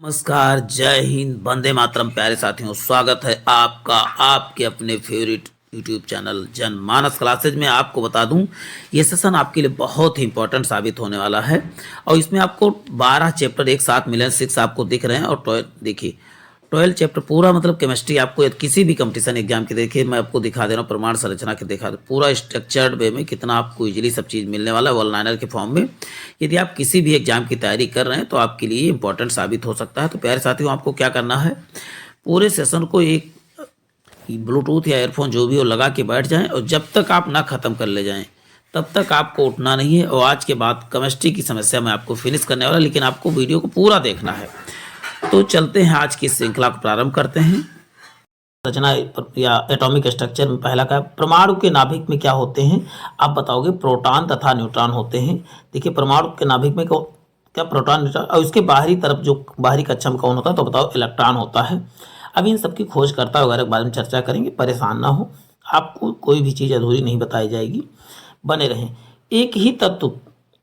नमस्कार, जय हिंद, वंदे मातरम। प्यारे साथियों, स्वागत है आपका आपके अपने फेवरेट यूट्यूब चैनल जनमानस क्लासेज में। आपको बता दूं, ये सेशन आपके लिए बहुत ही इंपॉर्टेंट साबित होने वाला है और इसमें आपको 12 चैप्टर एक साथ मिले, 6 आपको दिख रहे हैं और 12 देखिए 12 चैप्टर पूरा मतलब केमिस्ट्री आपको किसी भी कंपटीशन एग्जाम के देखिए मैं आपको दिखा दे रहा हूँ, प्रमाण संरचना के दिखा दे पूरा स्ट्रक्चर्ड वे में कितना आपको इजीली सब चीज़ मिलने वाला है वन लाइनर के फॉर्म में। यदि आप किसी भी एग्जाम की तैयारी कर रहे हैं तो आपके लिए इंपॉर्टेंट साबित हो सकता है। तो प्यारे साथियों, आपको क्या करना है, पूरे सेशन को एक ब्लूटूथ या एयरफोन जो भी हो लगा के बैठ जाएं और जब तक आप ना ख़त्म कर ले जाएं तब तक आपको उठना नहीं है। और आज के बाद केमिस्ट्री की समस्या मैं आपको फिनिश करने वाला, लेकिन आपको वीडियो को पूरा देखना है। तो चलते हैं, आज की श्रृंखला को प्रारंभ करते हैं। रचना या एटॉमिक स्ट्रक्चर में पहला का परमाणु के नाभिक में क्या होते हैं, आप बताओगे प्रोटॉन तथा न्यूट्रॉन होते हैं। देखिए परमाणु के नाभिक में क्या प्रोटॉन न्यूट्रॉन और उसके बाहरी तरफ जो बाहरी कक्षा में कौन होता है, तो बताओ इलेक्ट्रॉन होता है। अब इन सबकी खोजकर्ता वगैरह के बारे में चर्चा करेंगे, परेशान ना हो, आपको कोई भी चीज़ अधूरी नहीं बताई जाएगी, बने रहें। एक ही तत्व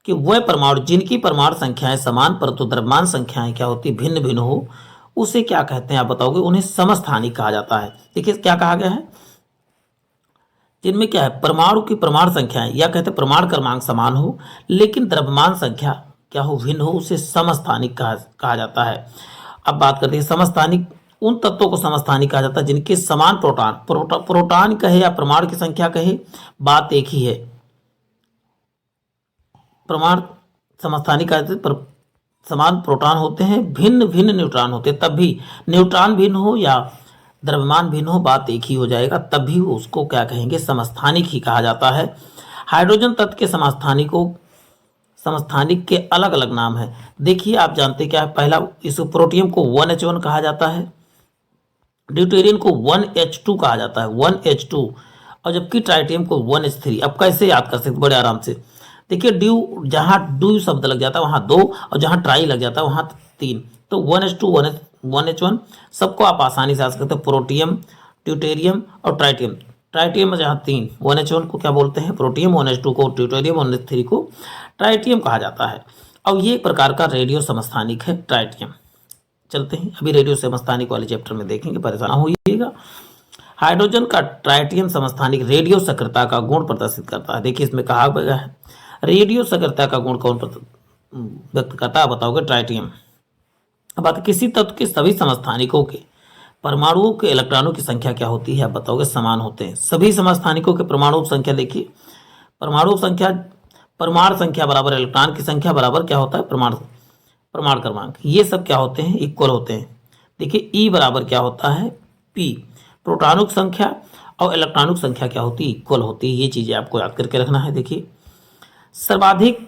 कि वह परमाणु जिनकी परमाणु संख्याएं समान परंतु द्रव्यमान संख्याएं क्या होती भिन्न भिन्न हो, उसे क्या कहते हैं, आप बताओगे। उन्हें समस्थानिक कहा जाता है। देखिए क्या कहा गया है, जिनमें क्या है परमाणु की परमाणु संख्याएं या कहते हैं परमाणु क्रमांक समान हो लेकिन द्रव्यमान संख्या क्या हो भिन्न हो, उसे समस्थानिक कहा जाता है। अब बात करते हैं समस्थानिक, उन तत्वों को समस्थानिक कहा जाता है जिनके समान प्रोटॉन कहे या परमाणु की संख्या कहे, बात एक ही है। परमाणु समस्थानिक कहते हैं, समान प्रोटॉन होते हैं, भिन्न भिन्न न्यूट्रॉन होते हैं। तब भी न्यूट्रॉन भिन्न हो या द्रव्यमान भिन्न हो, बात एक ही हो जाएगा, तब भी उसको क्या कहेंगे, समस्थानिक ही कहा जाता है। हाइड्रोजन तत्व के समस्थानिक के अलग अलग नाम है। देखिए आप जानते क्या है, पहला इस प्रोटियम को 1H1 कहा जाता है, ड्यूटेरियम को 1H2 कहा जाता है, 1H2, और जबकि ट्राइटियम को 1H3। अब कैसे याद कर सकते, बड़े आराम से। देखिए ड्यू, जहाँ ड्यू शब्द लग जाता है वहाँ 2 और जहाँ ट्राई लग जाता है वहाँ 3, तो 1H2 1H1 सबको आप आसानी से याद सकते हैं। प्रोटियम, ड्यूटेरियम और ट्राइटियम। ट्राइटियम में जहाँ 3 1H1 को क्या बोलते हैं प्रोटियम, 1H2 को ड्यूटेरियम, 1H3 को ट्राइटियम कहा जाता है। और ये एक प्रकार का रेडियो समस्थानिक है ट्राइटियम। चलते हैं, अभी रेडियो समस्थानिक वाले चैप्टर में देखेंगे, परेशान होइएगा। हाइड्रोजन का ट्राइटियम समस्थानिक रेडियो सक्रियता का गुण प्रदर्शित करता है। देखिए इसमें कहा गया है रेडियो सक्रियता का गुण कौन व्यक्त करता है, बताओगे ट्राइटियम। अब बात किसी तत्व के सभी समस्थानिकों के परमाणुओं के इलेक्ट्रॉनों की संख्या क्या होती है, आप बताओगे समान होते हैं। सभी समस्थानिकों के परमाणु संख्या, देखिए परमाणु संख्या बराबर इलेक्ट्रॉन की संख्या बराबर क्या होता है, परमाणु क्रमांक, ये सब क्या होते हैं, इक्वल होते हैं। देखिए ई बराबर क्या होता है, पी। प्रोटॉनिक संख्या और इलेक्ट्रॉनिक संख्या क्या होती है, इक्वल होती है। ये चीज़ें आपको याद करके रखना है। देखिए सर्वाधिक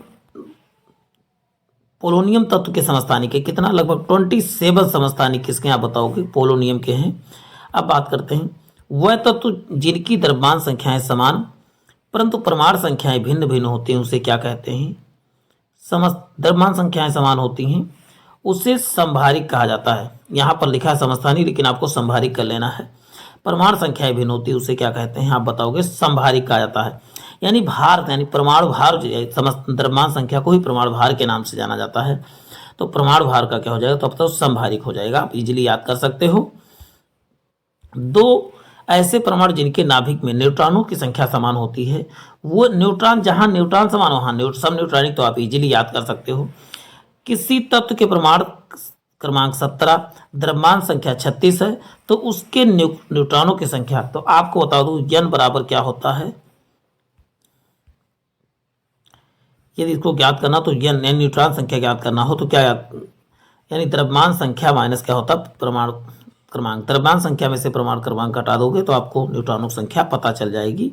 पोलोनियम तत्व के समस्थानिक के कितना, लगभग 27 समस्थानिक किसके, आप बताओगे पोलोनियम के हैं। अब बात करते हैं वह तत्व जिनकी द्रव्यमान संख्याएं समान परंतु परमाणु संख्याएं भिन्न भिन्न होती हैं, उसे क्या कहते हैं, द्रव्यमान संख्याएं समान होती हैं, उसे संभारिक कहा जाता है। यहाँ पर लिखा है समस्थानिक, लेकिन आपको संभारिक कर लेना है। परमाणु संख्याएं भिन्न होती है, उसे क्या कहते हैं, आप बताओगे संभारिक कहा जाता है। यानी भार, यानी परमाणु भार, द्रव्यमान संख्या को ही परमाणु भार के नाम से जाना जाता है। तो परमाणु भार का क्या हो जाएगा, तो अब तो संभारिक हो जाएगा, आप इजीली याद कर सकते हो। 2 ऐसे परमाणु जिनके नाभिक में न्यूट्रॉनों की संख्या समान होती है, वो न्यूट्रॉन, जहां न्यूट्रॉन समान वहां सब न्यूट्रॉनिक, तो आप इजीली याद कर सकते हो। किसी तत्व के परमाणु क्रमांक 17, द्रव्यमान संख्या 36 है, तो उसके न्यूट्रॉनों की संख्या, तो आपको बता दूं n बराबर क्या होता है। यदि इसको ज्ञात करना तो n न्यूट्रॉन संख्या ज्ञात करना हो तो क्या यानी द्रव्यमान संख्या माइनस क्या होता है, परमाणु क्रमांक। द्रव्यमान संख्या में से परमाणु क्रमांक घटा दोगे तो आपको न्यूट्रॉनों की संख्या पता चल जाएगी।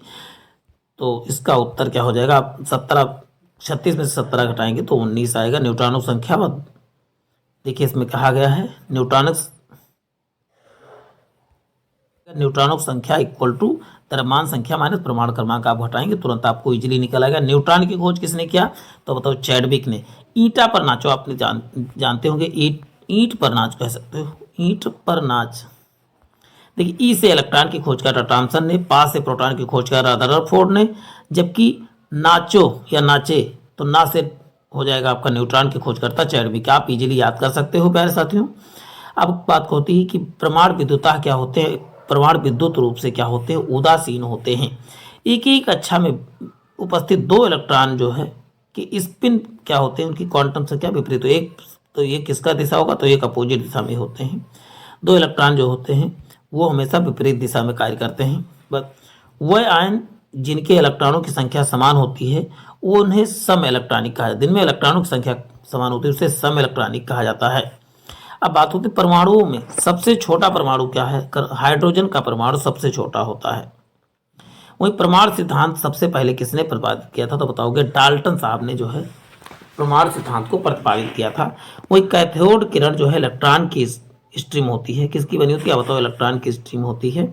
तो इसका उत्तर क्या हो जाएगा, 36 में से 17 घटाएंगे तो 19 आएगा न्यूट्रॉनों संख्या। देखिए इसमें कहा गया है न्यूट्रॉनों संख्या इक्वल टू द्रव्यमान संख्या माइनस परमाणु क्रमांक, आप घटाएंगे तुरंत आपको इजीली निकल आएगा। न्यूट्रॉन की खोज किसने किया, तो बताओ चैडविक ने। ईंटा पर नाचो, आपने जानते होंगे, ईंट पर नाच कह सकते हो, ईंट पर नाच। देखिए ई से इलेक्ट्रॉन की खोज करा थॉमसन ने, पा से प्रोटॉन की खोज करा रदरफोर्ड ने, जबकि नाचो या नाचे तो ना से हो जाएगा आपका न्यूट्रॉन की खोजकर्ता चैडविक। आप इजीली याद कर सकते हो प्यारे साथियों। अब बात होती है कि परमाणु विद्युतः क्या होते हैं। परमाणु विद्युत रूप से क्या होते हैं, उदासीन होते हैं। एक ही कक्षा में उपस्थित दो इलेक्ट्रॉन जो है कि स्पिन क्या होते हैं, उनकी क्वांटम संख्या विपरीत। तो एक तो ये किसका दिशा होगा, तो एक अपोजिट दिशा में होते हैं। दो इलेक्ट्रॉन जो होते हैं वो हमेशा विपरीत दिशा में कार्य करते हैं। बस वह आयन जिनके इलेक्ट्रॉनों की संख्या समान होती है वो उन्हें सम इलेक्ट्रॉनिक कहा जाता है। जिनमें इलेक्ट्रॉनों की संख्या समान होती है उसे सम इलेक्ट्रॉनिक कहा जाता है। अब बात होती है परमाणुओं में सबसे छोटा परमाणु क्या है। हाइड्रोजन का परमाणु सबसे छोटा होता है। वही परमाणु सिद्धांत सबसे पहले किसने प्रतिपादित किया था, तो बताओगे डाल्टन साहब ने जो है परमाणु सिद्धांत को प्रतिपादित किया था। वही कैथोड किरण जो है इलेक्ट्रॉन की स्ट्रीम होती है, किसकी बनी होती है, बताओ इलेक्ट्रॉन की स्ट्रीम होती है।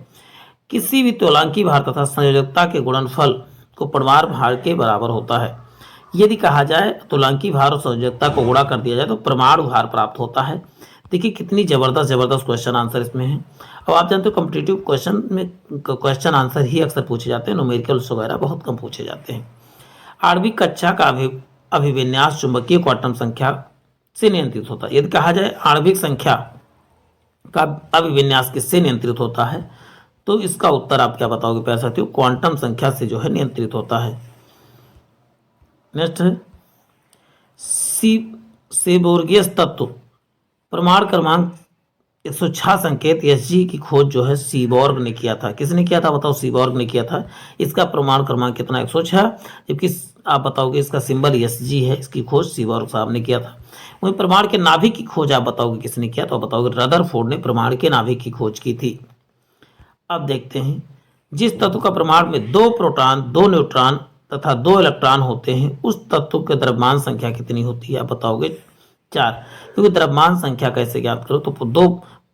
किसी भी तोलांकी भार तथा संयोजकता के गुणनफल को परमाणु भार के बराबर होता है। यदि कहा जाए तोलांकी भार और संयोजकता को गुणा कर दिया जाए तो परमाणु भार प्राप्त होता है। देखिए कितनी जबरदस्त क्वेश्चन आंसर इसमें है। अब आप जानते हो कॉम्पिटिटिव क्वेश्चन में क्वेश्चन आंसर ही अक्सर पूछे जाते हैं, न्यूमेरिकल्स वगैरह बहुत कम पूछे जाते हैं। 8वीं कक्षा का अभिविन्यास चुंबकीय क्वांटम संख्या से नियंत्रित होता है। यदि कहा जाए आणविक संख्या का अभिविन्यास किससे नियंत्रित होता है, तो इसका उत्तर आप क्या बताओगे प्यारे साथियों, क्वांटम संख्या से जो है नियंत्रित होता है। नेक्स्ट है सेबोर्गियस तत्व परमाणु क्रमांक 106 संकेत Sg की खोज जो है सीबोर्ग ने किया था। किसने किया था, बताओ, सीबोर्ग ने किया था। इसका परमाणु क्रमांक कितना, 106, जबकि आप बताओगे इसका सिंबल Sg है। इसकी खोज सीबोर्ग साहब ने किया था। वहीं परमाणु के नाभिक की खोज आप बताओगे किसने किया, तो बताओगे रदरफोर्ड ने परमाणु के नाभिक की खोज की थी। अब देखते हैं जिस तत्व का परमाणु में 2 प्रोटॉन 2 न्यूट्रॉन तथा 2 इलेक्ट्रॉन होते हैं उस तत्व के द्रव्यमान संख्या कितनी होती है, आप बताओगे 4। क्योंकि द्रव्यमान संख्या कैसे ज्ञात करो, तो 2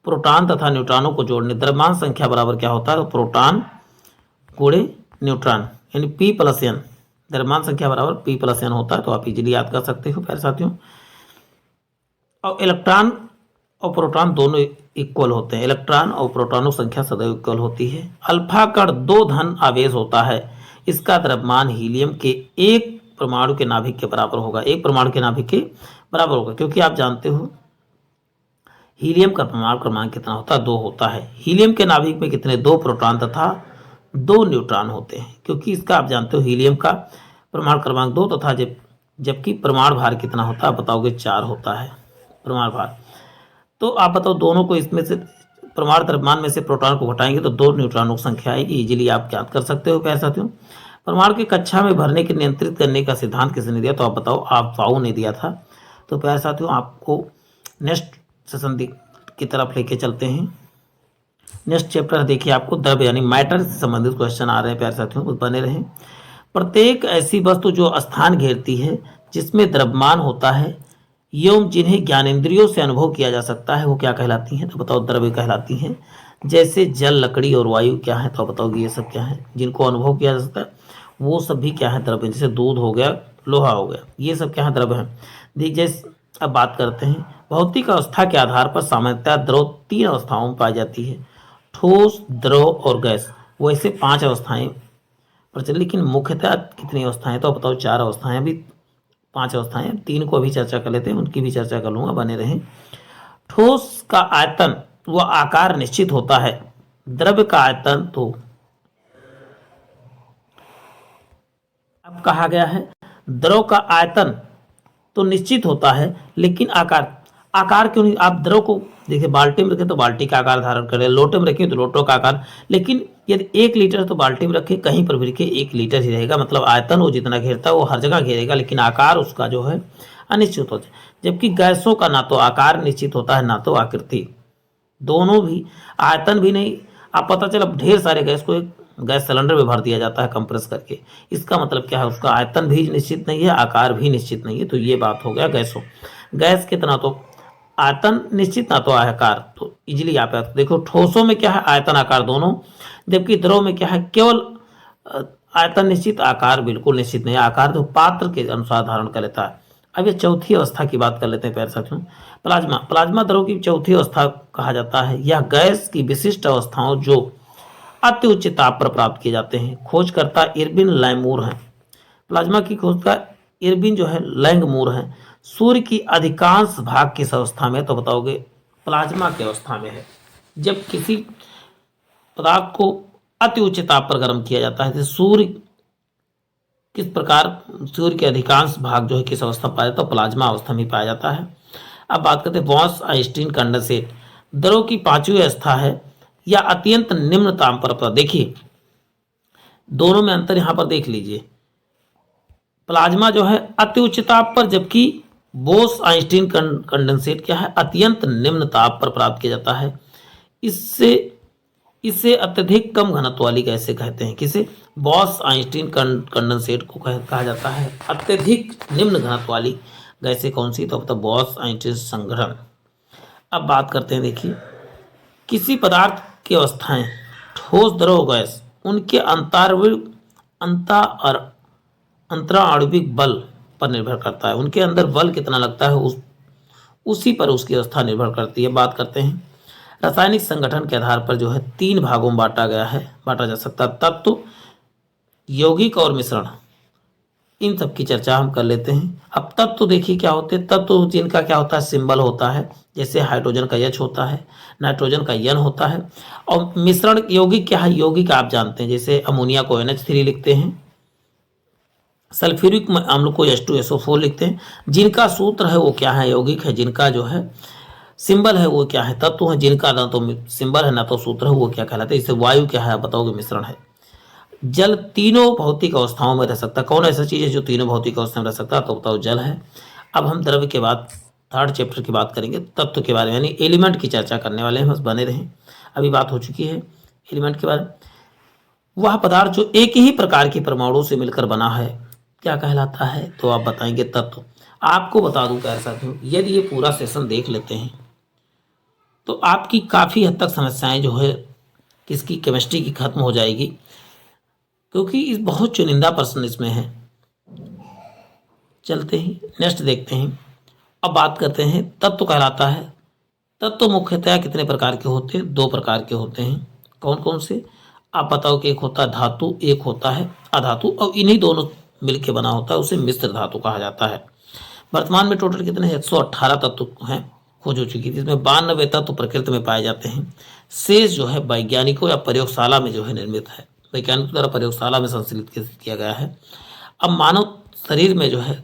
प्रोटॉन तथा न्यूट्रॉनों को जोड़ने द्रव्यमान संख्या बराबर क्या होता है, तो प्रोटॉन गुणे न्यूट्रॉन यानी P+n। द्रव्यमान संख्या बराबर P+n होता है। तो आप इजीली याद कर सकते हो प्यारे साथियों। और इलेक्ट्रॉन और प्रोटॉन दोनों इक्वल होते हैं। इलेक्ट्रॉन और प्रोटॉनों की संख्या सदैव इक्वल होती है। अल्फा कण 2 धन आवेश होता है। इसका द्रव्यमान हीलियम के एक परमाणु के नाभिक के बराबर होगा। एक परमाणु के नाभिक के बराबर होगा, क्योंकि आप जानते हो हीलियम का परमाणु क्रमांक कितना होता है, 2 होता है। हीलियम के नाभिक में कितने, 2 प्रोटॉन तथा 2 न्यूट्रॉन होते हैं। क्योंकि इसका आप जानते हो हीलियम का परमाणु क्रमांक 2 तथा जबकि परमाणु भार कितना होता है, बताओगे 4 होता है परमाणु भार। तो आप बताओ दोनों को इसमें से परमाणु द्रव्यमान में से प्रोटॉन को घटाएंगे तो 2 न्यूट्रॉनों की संख्या आएगी। इजीली आप याद कर सकते हो प्यारे साथियों। परमाणु की कक्षा में भरने के नियंत्रित करने का सिद्धांत किसने दिया, तो आप बताओ, आप वाउ ने दिया था। तो प्यारे साथियों आपको नेक्स्ट सेशन की तरफ लेके चलते हैं। नेक्स्ट चैप्टर देखिए, आपको द्रव्य यानी मैटर से संबंधित क्वेश्चन आ रहे हैं प्यारे साथियों, बने रहें। प्रत्येक ऐसी वस्तु जो स्थान घेरती है जिसमें द्रव्यमान होता है एवं जिन्हें ज्ञानेंद्रियों से अनुभव किया जा सकता है वो क्या कहलाती हैं, तो बताओ द्रव्य कहलाती हैं। जैसे जल, लकड़ी और वायु क्या है, तो बताओगे ये सब क्या है जिनको अनुभव किया जा सकता है, वो सब भी क्या है द्रव्य। जैसे दूध हो गया, लोहा हो गया, ये सब क्या है द्रव्य है। देखिए जैसे अब बात करते हैं भौतिक अवस्था के आधार पर सामान्यतः द्रव 3 अवस्थाओं में पाई जाती है, ठोस, द्रव और गैस। वैसे 5 अवस्थाएं प्रचलित, लेकिन मुख्यतः कितनी अवस्थाएं, तो बताओ 4 अवस्थाएं। अभी 5 अवस्थाएं, 3 को अभी चर्चा कर लेते हैं, उनकी भी चर्चा कर लूंगा, बने रहें। ठोस का आयतन व आकार निश्चित होता है। द्रव्य का आयतन तो अब कहा गया है द्रव का आयतन तो निश्चित होता है, लेकिन आकार क्यों नहीं। आप द्रव को देखिए बाल्टी में रखें तो बाल्टी का आकार धारण करे, लोटे में रखें तो लोटो का आकार, लेकिन यदि 1 लीटर तो बाल्टी में रखें, कहीं पर भी रखें 1 लीटर ही रहेगा। मतलब आयतन वो जितना घेरता है वो हर जगह घेरेगा, लेकिन आकार उसका जो है अनिश्चित होता है। जबकि गैसों का ना तो आकार निश्चित होता है ना तो आकृति, दोनों भी, आयतन भी नहीं। आप पता चला ढेर सारे गैस को एक गैस सिलेंडर में भर दिया जाता है कंप्रेस करके, इसका मतलब क्या है, उसका आयतन भी निश्चित नहीं है, आकार भी निश्चित नहीं है। तो ये बात हो गया गैसों। गैस कितना तो आयतन निश्चित ना तो आकार, तो इजीली आप देखो ठोसों में क्या है आयतन आकार दोनों, जबकि द्रव में क्या है केवल आयतन निश्चित, आकार बिल्कुल निश्चित नहीं। आकार तो पात्र के अनुसार धारण कर लेता है। अब ये चौथी अवस्था की बात कर लेते हैं प्यारे साथियों, प्लाज्मा। प्लाज्मा द्रव की चौथी अवस्था कहा जाता है। यह गैस की विशिष्ट अवस्थाओं जो अति उच्च ताप पर प्राप्त किए जाते हैं। खोजकर्ता इरविन लैमूर हैं। प्लाज्मा की खोज का इरविन जो है लैंगमूर है। सूर्य की अधिकांश भाग किस अवस्था में है, तो बताओगे प्लाज्मा की अवस्था में है। जब किसी पदार्थ को अति उच्च ताप पर गर्म किया जाता है, तो सूर्य किस प्रकार, सूर्य के अधिकांश भाग जो है किस अवस्था में पाया जाता है, तो प्लाज्मा अवस्था में पाया जाता है। अब बात करते हैं बॉस आइंस्टीन कंडेंसेट द्रव की पांचवी अवस्था है या अत्यंत निम्न ताप पर। देखिए दोनों में अंतर यहां पर देख लीजिए, प्लाज्मा जो है अति उच्च ताप पर, जबकि बोस आइंस्टीन कंडेंसेट क्या है, अत्यंत निम्न ताप पर प्राप्त किया जाता है। इससे इसे अत्यधिक कम घनत्व वाली गैसें कहते हैं। किसे, बॉस आइंस्टीन कंडेंसेट को कहा जाता है अत्यधिक निम्न घनत्व वाली गैसें कौन सी, तो मतलब बॉस आइंस्टीन संघटन। अब बात करते हैं, देखिए किसी पदार्थ की अवस्थाएं ठोस, द्रव, गैस, उनके अंतराणविक बल पर निर्भर करता है। उनके अंदर बल कितना लगता है उसी पर उसकी अवस्था निर्भर करती है। बात करते हैं रासायनिक संगठन के आधार पर जो है 3 भागों में बांटा जा सकता है, तत्व, यौगिक और मिश्रण। इन सब की चर्चा हम कर लेते हैं। अब तत्व देखिए क्या होते हैं, तत्व जिनका क्या होता है, सिंबल होता है। जैसे हाइड्रोजन का H होता है, नाइट्रोजन का N होता है। और मिश्रण यौगिक क्या है, यौगिक आप जानते हैं, जैसे अमोनिया को NH3 लिखते हैं, सल्फ्यूरिक अम्ल को H2SO4 लिखते हैं। जिनका सूत्र है वो क्या है, यौगिक है। जिनका जो है सिंबल है वो क्या है, तत्व है। जिनका ना तो सिंबल है ना तो सूत्र है वो क्या कहलाते हैं। इससे वायु क्या है, आप बताओगे मिश्रण है। जल तीनों भौतिक अवस्थाओं में रह सकता है। कौन ऐसा चीज है जो तीनों भौतिक अवस्था में रह सकता है, तो बताओ जल है। अब हम द्रव्य के बाद 3rd चैप्टर की बात करेंगे, तत्व के बारे में, यानी एलिमेंट की चर्चा करने वाले हैं, बस बने रहें। अभी बात हो चुकी है एलिमेंट के बारे में। वह पदार्थ जो एक ही प्रकार के परमाणु से मिलकर बना है क्या कहलाता है, तो आप बताएंगे तत्व। आपको बता दूं क्या साथियों, यदि ये पूरा सेशन देख लेते हैं तो आपकी काफ़ी हद तक समस्याएं जो है किसकी, केमिस्ट्री की खत्म हो जाएगी, क्योंकि इस बहुत चुनिंदा प्रश्न इसमें है। चलते ही नेक्स्ट देखते हैं। अब बात करते हैं तत्व कहलाता है। तत्व मुख्यतः कितने प्रकार के होते हैं, 2 प्रकार के होते हैं। कौन कौन से, आप बताओ कि एक होता है धातु, एक होता है अधातु, और इन्हीं दोनों मिलकर बना होता है, उसे मिश्र धातु कहा जाता है। वर्तमान में टोटल कितने 118 तत्व हैं, खोज हो चुकी थी। इसमें 92 तत्व प्रकृति में पाए जाते हैं। शेष जो है वैज्ञानिकों या प्रयोगशाला में जो है निर्मित है, वैज्ञानिकों द्वारा प्रयोगशाला में संश्लेषित किया गया है। अब मानव शरीर में जो है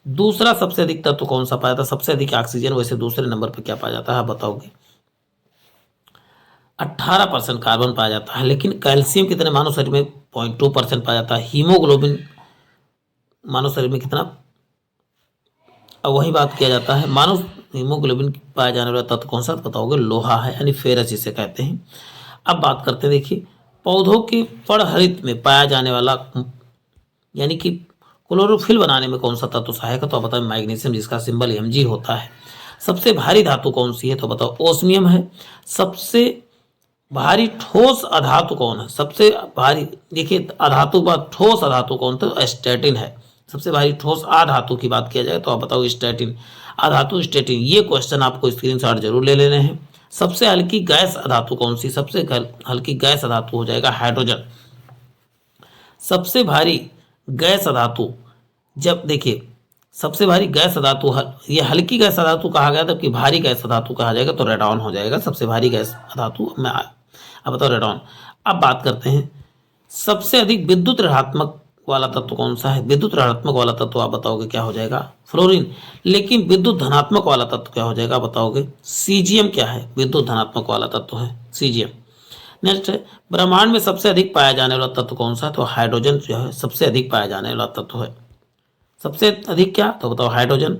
दूसरा सबसे अधिक तत्व कौन सा पाया जाता है, सबसे अधिक ऑक्सीजन, वैसे दूसरे नंबर पर क्या पाया जाता है, आप बताओगे 18% कार्बन पाया जाता है। लेकिन कैल्शियम कितने मानव शरीर में 0.2% पाया जाता है। हीमोग्लोबिन मानव शरीर में कितना, अब वही बात किया जाता है, मानव हीमोग्लोबिन पाया जाने वाला तत्व कौन सा, बताओगे लोहा है, यानी फेरस जिसे कहते हैं। अब बात करते हैं, देखिए पौधों के फलहरित में पाया जाने वाला यानी कि क्लोरोफिल बनाने में कौन सा तत्व सहायक है, तो आप बताओ मैग्नीशियम, जिसका सिंबल Mg होता है। सबसे भारी धातु कौन सी है, तो बताओ ओस्मियम है। सबसे भारी ठोस अधातु कौन है, सबसे भारी, देखिए अधातु बाद ठोस अधातु कौन था, तो स्टैटिन है। सबसे भारी ठोस अधातु की बात किया जाए तो आप बताओ स्टैटिन, अधातु स्टैटिन। ये क्वेश्चन आपको स्क्रीनशॉट जरूर ले लेने हैं। सबसे हल्की गैस अधातु कौन सी, सबसे हल्की गैस अधातु हो जाएगा हाइड्रोजन। सबसे भारी गैस अधातु, जब देखिए सबसे भारी गैस अधातु, ये हल्की गैस अधातु कहा गया, जबकि भारी गैस अधातु कहा जाएगा तो रेडॉन हो जाएगा। सबसे भारी गैस अधातु में अब बताओ रेडॉन। अब बात करते हैं सबसे अधिक विद्युत ऋणात्मक वाला तत्व कौन सा है, विद्युत ऋणात्मक वाला तत्व आप बताओगे क्या हो जाएगा, फ्लोरीन। लेकिन विद्युत धनात्मक वाला तत्व क्या हो जाएगा, बताओगे सीजियम। क्या है, विद्युत धनात्मक वाला तत्व है सीजियम। नेक्स्ट है ब्रह्मांड में सबसे अधिक पाया जाने वाला तत्व कौन सा है, तो हाइड्रोजन जो है सबसे अधिक पाया जाने वाला तत्व है। सबसे अधिक क्या, तो बताओ हाइड्रोजन।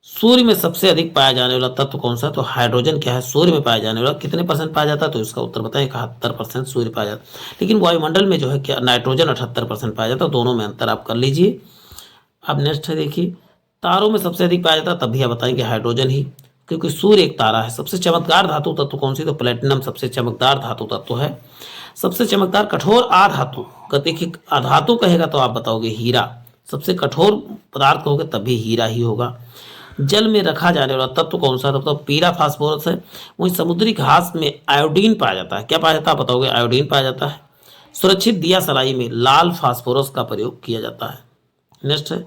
सूर्य में सबसे अधिक पाया जाने वाला तत्व कौन सा, तो हाइड्रोजन क्या है, सूर्य में पाया जाने वाला। कितने % पाया जाता है, तो इसका उत्तर बताएं 71% सूर्य पाया जाता है। लेकिन वायुमंडल में जो है क्या, नाइट्रोजन 78% पाया जाता है। दोनों में अंतर आप कर लीजिए। अब नेक्स्ट है, देखिए तारों में सबसे अधिक पाया जाता है, तब भी आप बताएंगे हाइड्रोजन ही, क्योंकि सूर्य एक तारा है। सबसे चमकदार धातु तत्व कौन सी, तो प्लेटिनम सबसे चमकदार धातु तत्व है। सबसे चमकदार कठोर आधातु, देखिए अधातु कहेगा तो आप बताओगे हीरा। सबसे कठोर पदार्थ कहोगे तब भी हीरा ही होगा। जल में रखा जाने वाला तत्व कौन सा, तो पीला फास्फोरस है। वहीं समुद्री घास में आयोडीन पाया जाता है। क्या पाया जाता है, बताओगे आयोडीन पाया जाता है। सुरक्षित दिया सलाई में लाल फास्फोरस का प्रयोग किया जाता है। नेक्स्ट है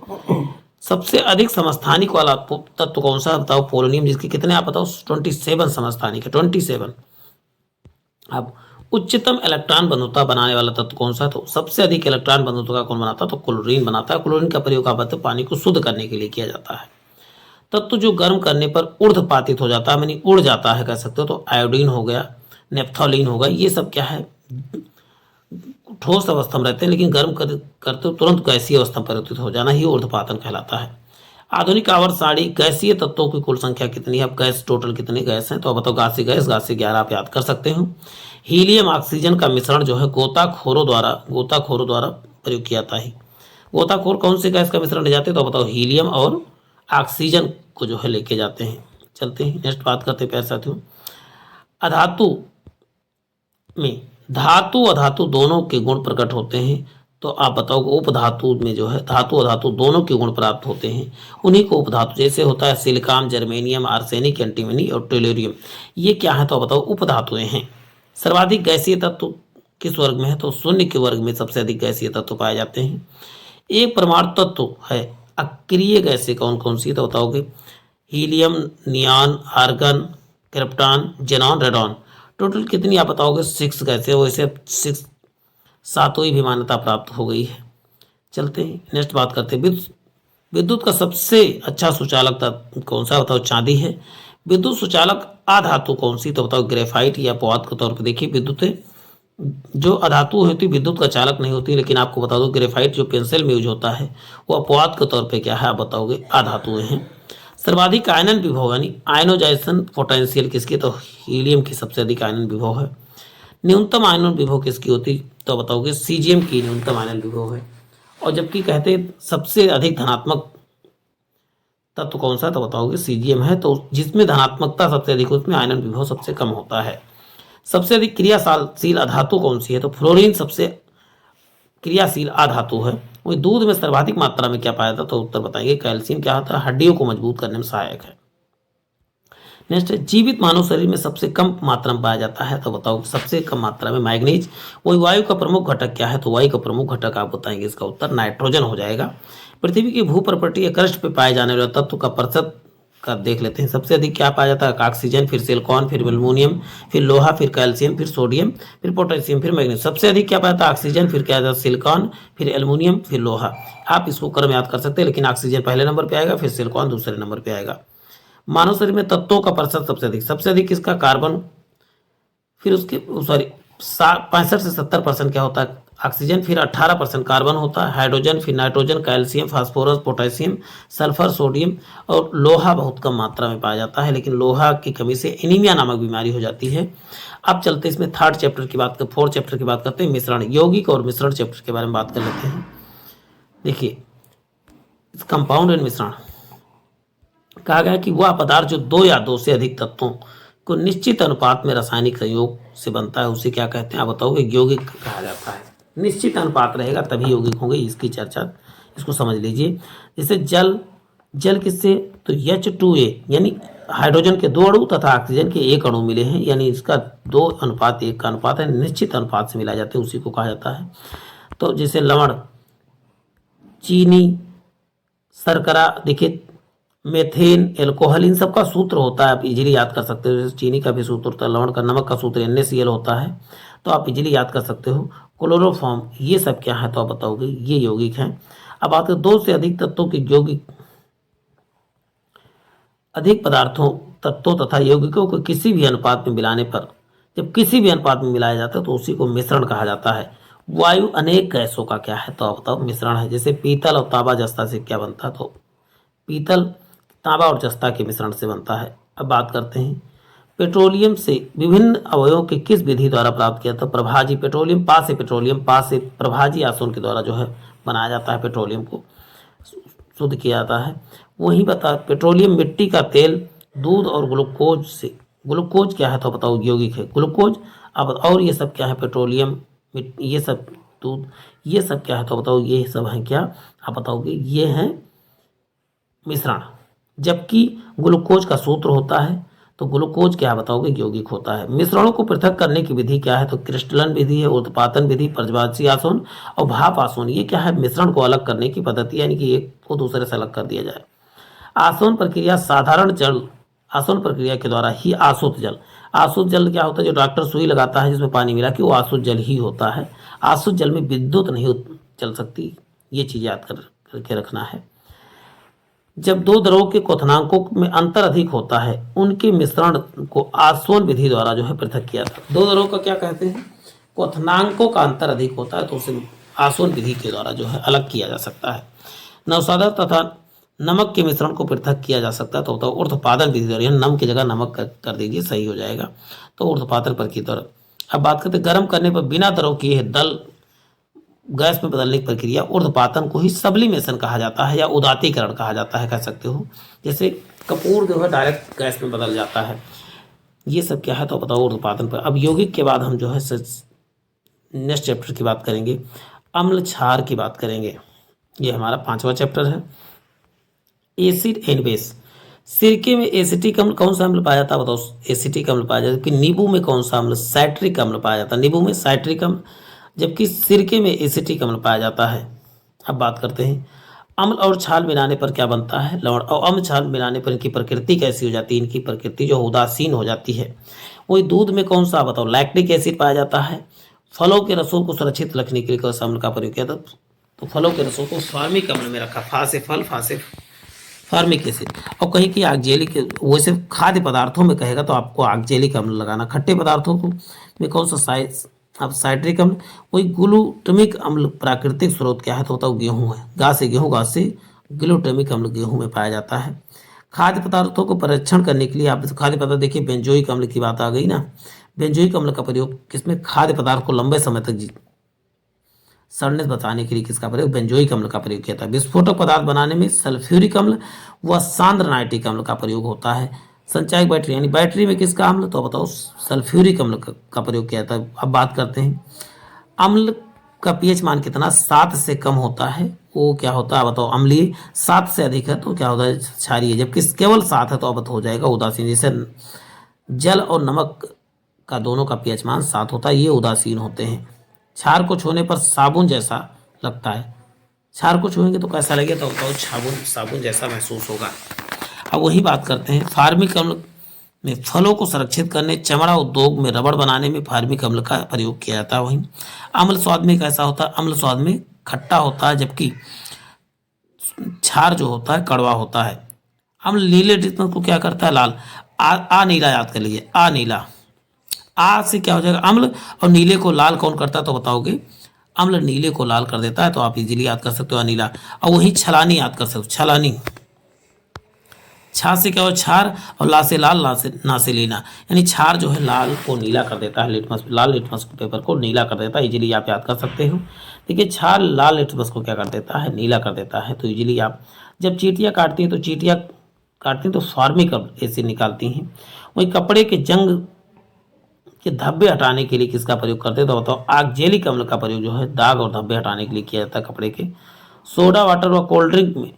सबसे अधिक समस्थानिक वाला तत्व कौन सा बताओ? पोलोनियम, जिसके कितने आप बताओ? 27 समस्थानिक है, 27। अब उच्चतम इलेक्ट्रॉन बंधुता बनाने वाला तत्व कौन सा? तो सबसे अधिक इलेक्ट्रॉन बंधुता कौन बनाता है? तो क्लोरीन बनाता है। क्लोरीन का प्रयोग आप बताते पानी को शुद्ध करने के लिए किया जाता है। तत्व जो गर्म करने पर ऊर्ध्वपातित हो जाता है, यानी उड़ जाता है कह सकते हो, तो आयोडीन हो गया, नेप्थोलीन होगा, ये सब क्या है? ठोस अवस्था में रहते हैं, लेकिन गर्म करते हो तुरंत गैसीय अवस्था में परिवर्तित हो जाना ही ऊर्ध्वपातन कहलाता है। आधुनिक आवर्त सारणी गैसीय तत्वों की कुल संख्या कितनी है? अब गैस टोटल कितने गैस हैं? तो अब बताओ गासी गैस 11 आप याद कर सकते हो। हीलियम ऑक्सीजन का मिश्रण जो है गोताखोरों द्वारा प्रयोग किया जाता है। गोताखोर कौन से गैस का मिश्रण ले जाते हैं? तो बताओ हीलियम और ऑक्सीजन को जो है लेके जाते हैं। चलते हैं नेक्स्ट बात करते हैं प्यारे साथियों। अधातु में धातु अधातु दोनों के गुण प्रकट होते हैं, तो आप बताओ उपधातु में जो है धातु अधातु दोनों के गुण प्राप्त होते हैं, उन्हीं को उपधातु, जैसे होता है सिलिकॉन, जर्मेनियम, आर्सेनिक, एंटीमनी और टेलोरियम, ये क्या है? तो बताओ उपधातुएं हैं। सर्वाधिक गैसीय तत्व किस वर्ग में है? तो शून्य के वर्ग में सबसे अधिक गैसीय तत्व पाए जाते हैं। एक परमाणु तत्व है अक्रिय गैसें कौन कौन सी? तो बताओगे helium, neon, argon, krypton, xenon, radon. Total कितनी आप बताओगे? 6 गैसें। वैसे 6 सातवीं भी मान्यता प्राप्त हो गई है। चलते हैं नेक्स्ट बात करते हैं विद्युत का सबसे अच्छा सुचालक तत्व कौन सा? बताओ चांदी है। विद्युत सुचालक अधातु कौन सी? तो बताओ ग्रेफाइट या अपवाद के तौर पर देखिए विद्युत जो अधातु होती विद्युत का चालक नहीं होती, लेकिन आपको बता दो ग्रेफाइट जो पेंसिल में यूज होता है वो अपवाद के तौर पे क्या है? आप बताओगे अधातुएं हैं। सर्वाधिक आयनन विभव यानी आयनोजाइजेशन पोटेंशियल किसकी? तो हीलियम की सबसे अधिक आयनन विभव है। न्यूनतम आयनन विभव किसकी होती? तो बताओगे सीजियम की न्यूनतम आयनन विभव है। और जबकि कहते हैं सबसे अधिक धनात्मक तत्व कौन सा? तो बताओगे सीजियम है। तो जिसमें धनात्मकता सबसे अधिक उसमें आयनन विभव सबसे कम होता है। सबसे अधिक क्रियाशील अधातु कौन सी है? तो फ्लोरीन सबसे क्रियाशील अधातु है। वही दूध में सर्वाधिक मात्रा में क्या पाया था? तो उत्तर बताएंगे कैल्शियम क्या होता है? हड्डियों को मजबूत करने में सहायक है। नेक्स्ट जीवित मानव शरीर में सबसे कम मात्रा में पाया जाता है, तो बताओ सबसे कम मात्रा में मैग्नीज। वही वायु का प्रमुख घटक क्या है? तो वायु का प्रमुख घटक आप बताएंगे इसका उत्तर नाइट्रोजन हो जाएगा। पृथ्वी की भूप्रपटी या क्रस्ट पे पाए जाने वाले तत्व का प्रतिशत का देख लेते हैं। सबसे अधिक क्या पाया जाता है? ऑक्सीजन, फिर सिलिकॉन, फिर एल्युमिनियम, फिर लोहा, फिर कैल्शियम, फिर सोडियम, फिर पोटेशियम, फिर मैग्नीशियम। सबसे अधिक क्या पाया जाता है? ऑक्सीजन, फिर क्या आता है? सिलिकॉन, फिर एल्युमिनियम, फिर लोहा। आप इसको क्रम याद कर सकते हैं, लेकिन ऑक्सीजन पहले नंबर पर आएगा, फिर सिलिकॉन दूसरे नंबर पर आएगा। मानव शरीर में तत्वों का प्रतिशत सबसे अधिक किसका? कार्बन, फिर उसके 65 से 70% क्या होता है? ऑक्सीजन, फिर 18% कार्बन होता है, हाइड्रोजन, फिर nitrogen, calcium, phosphorus, potassium, sulphur, sodium और लोहा बहुत कम मात्रा में पाया जाता है, लेकिन लोहा की कमी से एनीमिया नामक बीमारी हो जाती है। अब चलते इसमें फोर्थ चैप्टर की बात करते हैं, मिश्रण, यौगिक और मिश्रण चैप्टर के बारे में बात कर लेते हैं। देखिए कंपाउंड एंड मिश्रण कहा गया कि वह पदार्थ जो 2 या 2 से अधिक तत्वों को निश्चित अनुपात में रासायनिक संयोग से बनता है उसे क्या कहते हैं? आप बताओगे यौगिक कहा जाता है। निश्चित अनुपात रहेगा तभी यौगिक होंगे, इसकी चर्चा इसको समझ लीजिए। जैसे जल किससे? तो H2A यानी हाइड्रोजन के 2 अणु तथा ऑक्सीजन के 1 अणु मिले हैं, यानी इसका 2:1 का अनुपात है, निश्चित अनुपात से मिलाए जाते हैं, उसी को कहा जाता है। तो जैसे लवण, चीनी, शर्करा, देखिए मेथेन, एल्कोहल, इन सब का सूत्र होता है, आप इजीली याद कर सकते हो। जैसे चीनी का भी सूत्र होता है, लवण का, नमक का सूत्र NaCl होता है, तो आप इजीली याद कर सकते हो। क्लोरोफॉर्म, ये सब क्या है? तो आप बताओगे ये यौगिक हैं। अब आते 2 से अधिक तत्वों की यौगिक, अधिक तत्वों तथा यौगिकों को किसी भी अनुपात में मिलाने पर, जब किसी भी अनुपात में मिलाया जाता है तो उसी को मिश्रण कहा जाता है। वायु अनेक गैसों का क्या है? तो आप बताओ मिश्रण है। जैसे पीतल और तांबा जस्ता से क्या बनता है? तो पीतल तांबा और जस्ता के मिश्रण से बनता है। अब बात करते हैं पेट्रोलियम से विभिन्न अवयवों के किस विधि द्वारा प्राप्त किया था? प्रभाजी, पेट्रोलियम पास से प्रभाजी आसुन के द्वारा जो है बनाया जाता है, पेट्रोलियम को शुद्ध किया जाता है। वहीं बता पेट्रोलियम, मिट्टी का तेल, दूध और ग्लूकोज से, ग्लूकोज क्या है? तो बताओ यौगिक है ग्लूकोज। अब और ये सब क्या है? पेट्रोलियम, ये सब दूध, ये सब क्या है? तो बताओ ये सब है क्या? आप बताओगे ये हैं मिश्रण। जबकि ग्लूकोज का सूत्र होता है, तो ग्लूकोज क्या बताओगे, यौगिक होता है। मिश्रणों को पृथक करने की विधि क्या है, तो क्रिस्टलन विधि है, ऊर्ध्वपातन विधि, पर्जवासी आसवन और भाप आसवन। ये क्या है, मिश्रण को अलग करने की पद्धति, यानी कि एक को दूसरे से अलग कर दिया जाए। आसवन प्रक्रिया साधारण जल आसवन प्रक्रिया के द्वारा ही आसुत जल, आसुत जल क्या होता है, जो डॉक्टर सुई लगाता है जिसमें पानी मिला कि वो आसुत जल ही होता है। आसुत जल में विद्युत नहीं चल सकती, ये चीज़ याद करके रखना है। जब दो द्रवों के क्वथनांकों में अंतर अधिक होता है उनके मिश्रण को आसवन विधि द्वारा जो है पृथक किया जाता है। दो द्रवों का क्या कहते हैं, क्वथनांकों का अंतर अधिक होता है तो उसे आसवन विधि के द्वारा जो है अलग किया जा सकता है। नवसादा तथा नमक के मिश्रण को पृथक किया जा सकता है तो होता है ऊर्ध्वपातन विधि द्वारा, नम की जगह नमक कर दीजिए, सही हो जाएगा। तो ऊर्ध्वपातन पर की द्वारा। अब बात करते हैं गर्म करने पर बिना द्रव किए दल गैस में बदलने की प्रक्रिया, ऊर्ध्वपातन को ही सब्लिमेशन कहा जाता है या उदातीकरण कहा जाता है, कह सकते हो। जैसे कपूर जो है डायरेक्ट गैस में बदल जाता है। ये सब क्या है तो बताओ ऊर्ध्वपातन पर। अब यौगिक के बाद हम जो है नेक्स्ट चैप्टर की बात करेंगे, अम्ल क्षार की बात करेंगे। ये हमारा 5वां चैप्टर है। एसिड एंड बेस, सिरके में एसिटिक अम्ल कौन सा अम्ल पाया जाता है बताओ, एसिटिक अम्ल पाया जाता है। जबकि नींबू में कौन सा अम्ल, साइट्रिक अम्ल पाया जाता है, नींबू में साइट्रिक अम्ल, जबकि सिरके में एसिटिक अम्ल पाया जाता है। अब बात करते हैं अम्ल और छाल मिलाने पर क्या बनता है, लवण। और अम्ल छाल मिलाने पर इनकी प्रकृति कैसी हो जाती है, इनकी प्रकृति जो उदासीन हो जाती है। वही दूध में कौन सा बताओ, लैक्टिक एसिड पाया जाता है। फलों के रसों को सुरक्षित रखने के लिए कौन सा अम्ल का प्रयोग किया था, तो फलों के रसों को फार्मिक अम्ल में रखा, फा से फल, फा से फार्मिक एसिड। और कहीं की आगजेलिक, वैसे खाद्य पदार्थों में कहेगा तो आपको आगजेलिक अम्ल लगाना। खट्टे पदार्थों को में कौन सा अब साइट्रिक अम्ल। वही ग्लूटामिक अम्ल प्राकृतिक स्रोत क्या है तो होता है गेहूँ है, घास से गेहूँ, घास से ग्लूटामिक अम्ल गेहूँ में पाया जाता है। खाद्य पदार्थों को परीक्षण करने के लिए आप खाद्य पदार्थ देखिए, बेंजोइक अम्ल की बात आ गई ना। बेंजोइक अम्ल का प्रयोग किसमें, खाद्य पदार्थ को लंबे समय तक सड़ने से बचाने के लिए किसका प्रयोग, बेंजोइक अम्ल का प्रयोग किया था। विस्फोटक पदार्थ बनाने में सल्फ्यूरिक अम्ल व सांद्र नाइट्रिक अम्ल का प्रयोग होता है। संचायक बैटरी, यानी बैटरी में किसका अम्ल, तो बताओ सल्फ्यूरिक अम्ल का प्रयोग किया था। अब बात करते हैं अम्ल का पीएच मान कितना, 7 से कम होता है वो क्या होता है बताओ अम्लीय, 7 से अधिक है तो क्या होता है क्षारीय, जबकि केवल 7 है तो अब हो जाएगा उदासीन। जैसे जल और नमक का दोनों का पीएच मान 7 होता है, ये उदासीन होते हैं। क्षार को छूने पर साबुन जैसा लगता है, क्षार को छुएंगे तो कैसा लगेगा, तो बताओ साबुन जैसा महसूस होगा। अब वही बात करते हैं फार्मिक अम्ल में फलों को संरक्षित करने, चमड़ा उद्योग में रबड़ बनाने में फार्मिक अम्ल का प्रयोग किया जाता है। वहीं अम्ल स्वाद में कैसा होता है, अम्ल स्वाद में खट्टा होता है, जबकि क्षार जो होता है कड़वा होता है। अम्ल नीले लिटमस को क्या करता है, लाल। आ नीला याद कर लीजिए, आ नीला, आ से क्या हो जाएगा अम्ल, और नीले को लाल कौन करता है तो बताओगे, अम्ल नीले को लाल कर देता है, तो आप इजीली याद कर सकते हो अनीला। और वही छलानी याद कर सकते हो, छलानी। छा से क्या हो छार, और ला से लाल, ना से लीना, यानी छार जो है लाल को नीला कर देता है, लाल लिटमस पेपर को नीला कर देता है, इजीली आप याद कर सकते हो। देखिए छार लाल लिटमस को क्या कर देता है, नीला कर देता है, तो इजीली आप जब चींटियाँ काटती हैं तो चींटियाँ काटती हैं तो फार्मिक एसिड निकालती हैं। वही कपड़े के जंग के धब्बे हटाने के लिए किसका प्रयोग करते हैं तो बताओ आक्जेलिक अम्ल का प्रयोग जो है दाग और धब्बे हटाने के लिए किया जाता है कपड़े के। सोडा वाटर व कोल्ड ड्रिंक में